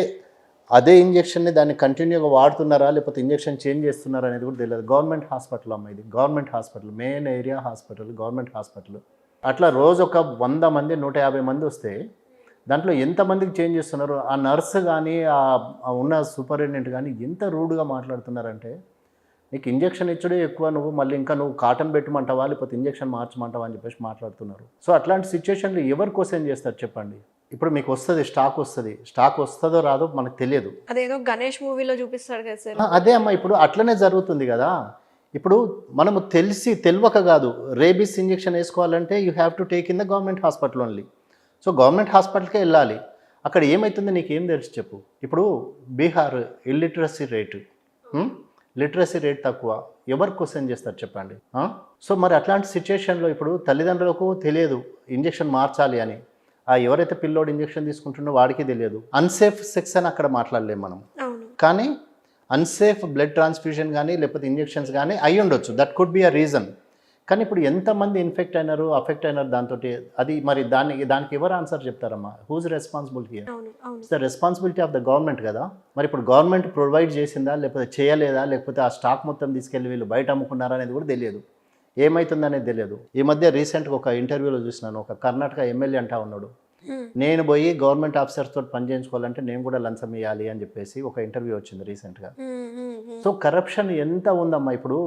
అదే ఇంజెక్షన్ని దాన్ని కంటిన్యూగా వాడుతున్నారా, లేకపోతే ఇంజెక్షన్ చేంజ్ చేస్తున్నారా అనేది కూడా తెలియదు. గవర్నమెంట్ హాస్పిటల్ అమ్మ, ఇది government hospital, main area hospital, government hospital. అట్లా రోజు ఒక 100 మంది 150 మంది వస్తే దాంట్లో ఎంతమందికి చేంజ్ చేస్తున్నారు? ఆ నర్స్ కానీ ఆ ఉన్న సూపరింటెండెంట్ కానీ ఎంత రూడ్గా మాట్లాడుతున్నారంటే, నీకు ఇంజెక్షన్ ఇచ్చుడే ఎక్కువ, నువ్వు కాటన్ పెట్టమంటావా లేకపోతే ఇంజెక్షన్ మార్చమంటావా అని చెప్పేసి మాట్లాడుతున్నారు. సో అట్లాంటి సిచ్యువేషన్లో ఎవరు క్వశ్చన్ చేస్తారు చెప్పండి? ఇప్పుడు మీకు స్టాక్ వస్తుందో రాదో మనకు తెలియదు. అదేదో గణేష్ మూవీలో చూపిస్తాడు కదా సార్. అదే అమ్మా, ఇప్పుడు అట్లనే జరుగుతుంది కదా. ఇప్పుడు మనము తెలియక కాదు, రేబీస్ ఇంజెక్షన్ వేసుకోవాలంటే you have to take in the government hospital only. So government హాస్పిటల్కే వెళ్ళాలి. అక్కడ ఏమవుతుంది నీకు ఏం తెలుసు చెప్పు? ఇప్పుడు బీహార్ లిటరసీ రేట్ తక్కువ, ఎవరు క్వశ్చన్ చేస్తారు చెప్పండి? సో మరి అట్లాంటి సిచ్యుయేషన్లో ఇప్పుడు తల్లిదండ్రులకు తెలియదు ఇంజెక్షన్ మార్చాలి అని. ఎవరైతే పిల్లోడు ఇంజెక్షన్ తీసుకుంటున్నో వాడికి తెలియదు. అన్సేఫ్ సెక్స్ అని అక్కడ మాట్లాడలేము మనం, కానీ అన్సేఫ్ బ్లడ్ ట్రాన్స్ఫ్యూజన్ కానీ లేకపోతే ఇంజెక్షన్స్ కానీ అయి ఉండొచ్చు. That could be a reason. కానీ ఇప్పుడు ఎంతమంది అఫెక్ట్ అయినారు దాంతో? అది మరి దానికి ఎవరు ఆన్సర్ చెప్తారమ్మా? Who's responsible here? It's the responsibility of the government కదా. మరి ఇప్పుడు గవర్నమెంట్ ప్రొవైడ్ చేసిందా లేకపోతే చేయలేదా, లేకపోతే ఆ స్టాక్ మొత్తం తీసుకెళ్ళి వీళ్ళు బయట అమ్ముకున్నారా అనేది కూడా తెలియదు. ఏమవుతుందనేది తెలియదు. ఈ మధ్య రీసెంట్గా ఒక ఇంటర్వ్యూలో చూసినాను, ఒక కర్ణాటక ఎమ్మెల్యే అంటా ఉన్నాడు, నేను పోయి గవర్నమెంట్ ఆఫీసర్స్ తోటి పని చేయించుకోవాలంటే నేను కూడా లంచం ఇవ్వాలి అని చెప్పేసి ఒక ఇంటర్వ్యూ వచ్చింది రీసెంట్గా. సో కరప్షన్ ఎంత ఉందమ్మా ఇప్పుడు.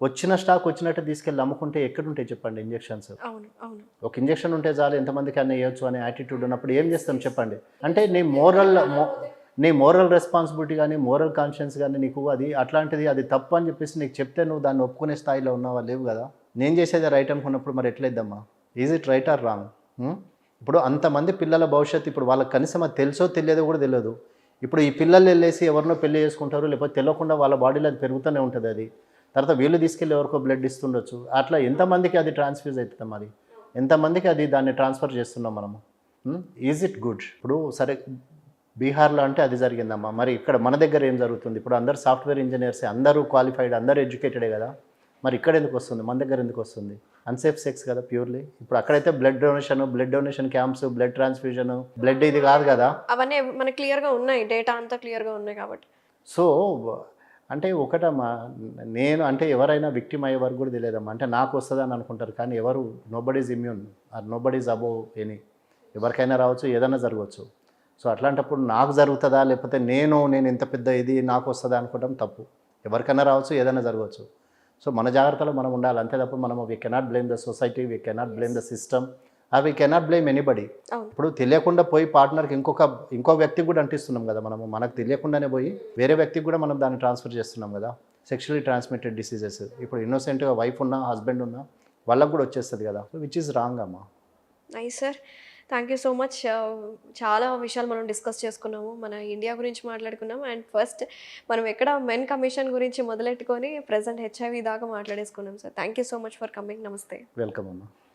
వచ్చిన స్టాక్ వచ్చినట్టు తీసుకెళ్ళి అమ్ముకుంటే ఎక్కడుంటాయి చెప్పండి ఇంజెక్షన్స్. అవును అవును ఒక ఇంజెక్షన్ ఉంటే చాలు ఎంతమందికి అన్న వేయొచ్చు అనే యాటిట్యూడ్ ఉన్నప్పుడు ఏం చేస్తాం చెప్పండి. అంటే నీ మోరల్ రెస్పాన్సిబిలిటీ కానీ మోరల్ కాన్షియన్స్ కానీ నీకు అది అట్లాంటిది అది తప్పు అని చెప్పేసి నీకు చెప్తే నువ్వు దాన్ని ఒప్పుకునే స్థాయిలో ఉన్నావా? లేవు కదా. నేను చేసేది రైట్ అనుకున్నప్పుడు మరి ఎట్లయిద్దమ్మా? Is it right or wrong? ఇప్పుడు అంతమంది పిల్లల భవిష్యత్తు ఇప్పుడు వాళ్ళకి కనీసం అది తెలుసో తెలియదో కూడా తెలియదు. ఇప్పుడు ఈ పిల్లలు వెళ్ళేసి ఎవరినో పెళ్లి చేసుకుంటారు, లేకపోతే తెలియకుండా వాళ్ళ బాడీలో అది పెరుగుతూనే ఉంటుంది. అది తర్వాత వీళ్ళు తీసుకెళ్ళి ఎవరికో బ్లడ్ ఇస్తుండొచ్చు. అట్లా ఎంతమందికి అది ట్రాన్స్ఫ్యూజ్ అవుతుంది? మరి ఎంతమందికి అది దాన్ని ట్రాన్స్ఫర్ చేస్తున్నాం మనము? Is it good? ఇప్పుడు సరే బీహార్లో అంటే అది జరిగిందమ్మా, మరి ఇక్కడ మన దగ్గర ఏం జరుగుతుంది? ఇప్పుడు అందరు సాఫ్ట్వేర్ ఇంజనీర్సే, అందరూ క్వాలిఫైడ్, అందరూ ఎడ్యుకేటెడే కదా. మరి ఇక్కడ ఎందుకు వస్తుంది? మన దగ్గర ఎందుకు వస్తుంది? అన్సేఫ్ సెక్స్ కదా ప్యూర్లీ. ఇప్పుడు అక్కడైతే blood donation camps, blood transfusion, blood ఇది కాదు కదా. అవన్నీ మనకి క్లియర్గా ఉన్నాయి, డేటా అంతా క్లియర్గా ఉన్నాయి కాబట్టి. సో అంటే ఒకటమ్మా, నేను అంటే ఎవరైనా విక్టిమ్ అయ్యే వరకు కూడా తెలియదమ్మా. అంటే నాకు వస్తుందని అనుకుంటారు కానీ ఎవరు nobody's immune or nobody's above any. ఎవరికైనా రావచ్చు, ఏదైనా జరగవచ్చు. సో అట్లాంటప్పుడు నాకు జరుగుతుందా లేకపోతే నేను ఇంత పెద్ద ఇది నాకు వస్తుందా అనుకోవడం తప్పు. ఎవరికైనా రావచ్చు, ఏదైనా జరగవచ్చు. సో మన జాగ్రత్తలో మనం ఉండాలి అంతే తప్ప మనం we cannot blame the society, we cannot blame the system, we cannot blame anybody. ఇప్పుడు తెలియకుండా పోయి పార్ట్నర్కి ఇంకో వ్యక్తికి కూడా అంటిస్తున్నాం కదా మనము. మనకు తెలియకుండానే పోయి వేరే వ్యక్తికి కూడా మనం దాన్ని ట్రాన్స్ఫర్ చేస్తున్నాం కదా. సెక్షువల్లీ ట్రాన్స్మిటెడ్ డిసీజెస్ ఇప్పుడు ఇన్నోసెంట్గా వైఫ్ ఉన్నా హస్బెండ్ ఉన్నా వాళ్ళకు కూడా వచ్చేస్తుంది కదా. విచ్ ఈజ్ రాంగ్ అమ్మా. Nice sir, thank you so much. చాలా విషయాలు మనం డిస్కస్ చేసుకున్నాము, మన ఇండియా గురించి మాట్లాడుకున్నాము. అండ్ ఫస్ట్ మనం ఎక్కడ మెన్ కమిషన్ గురించి మొదలెట్టుకొని ప్రజెంట్ హెచ్ఐవి దాకా మాట్లాడేసుకున్నాం sir. Thank you so much for coming. నమస్తే. వెల్కమ్ అమ్మా.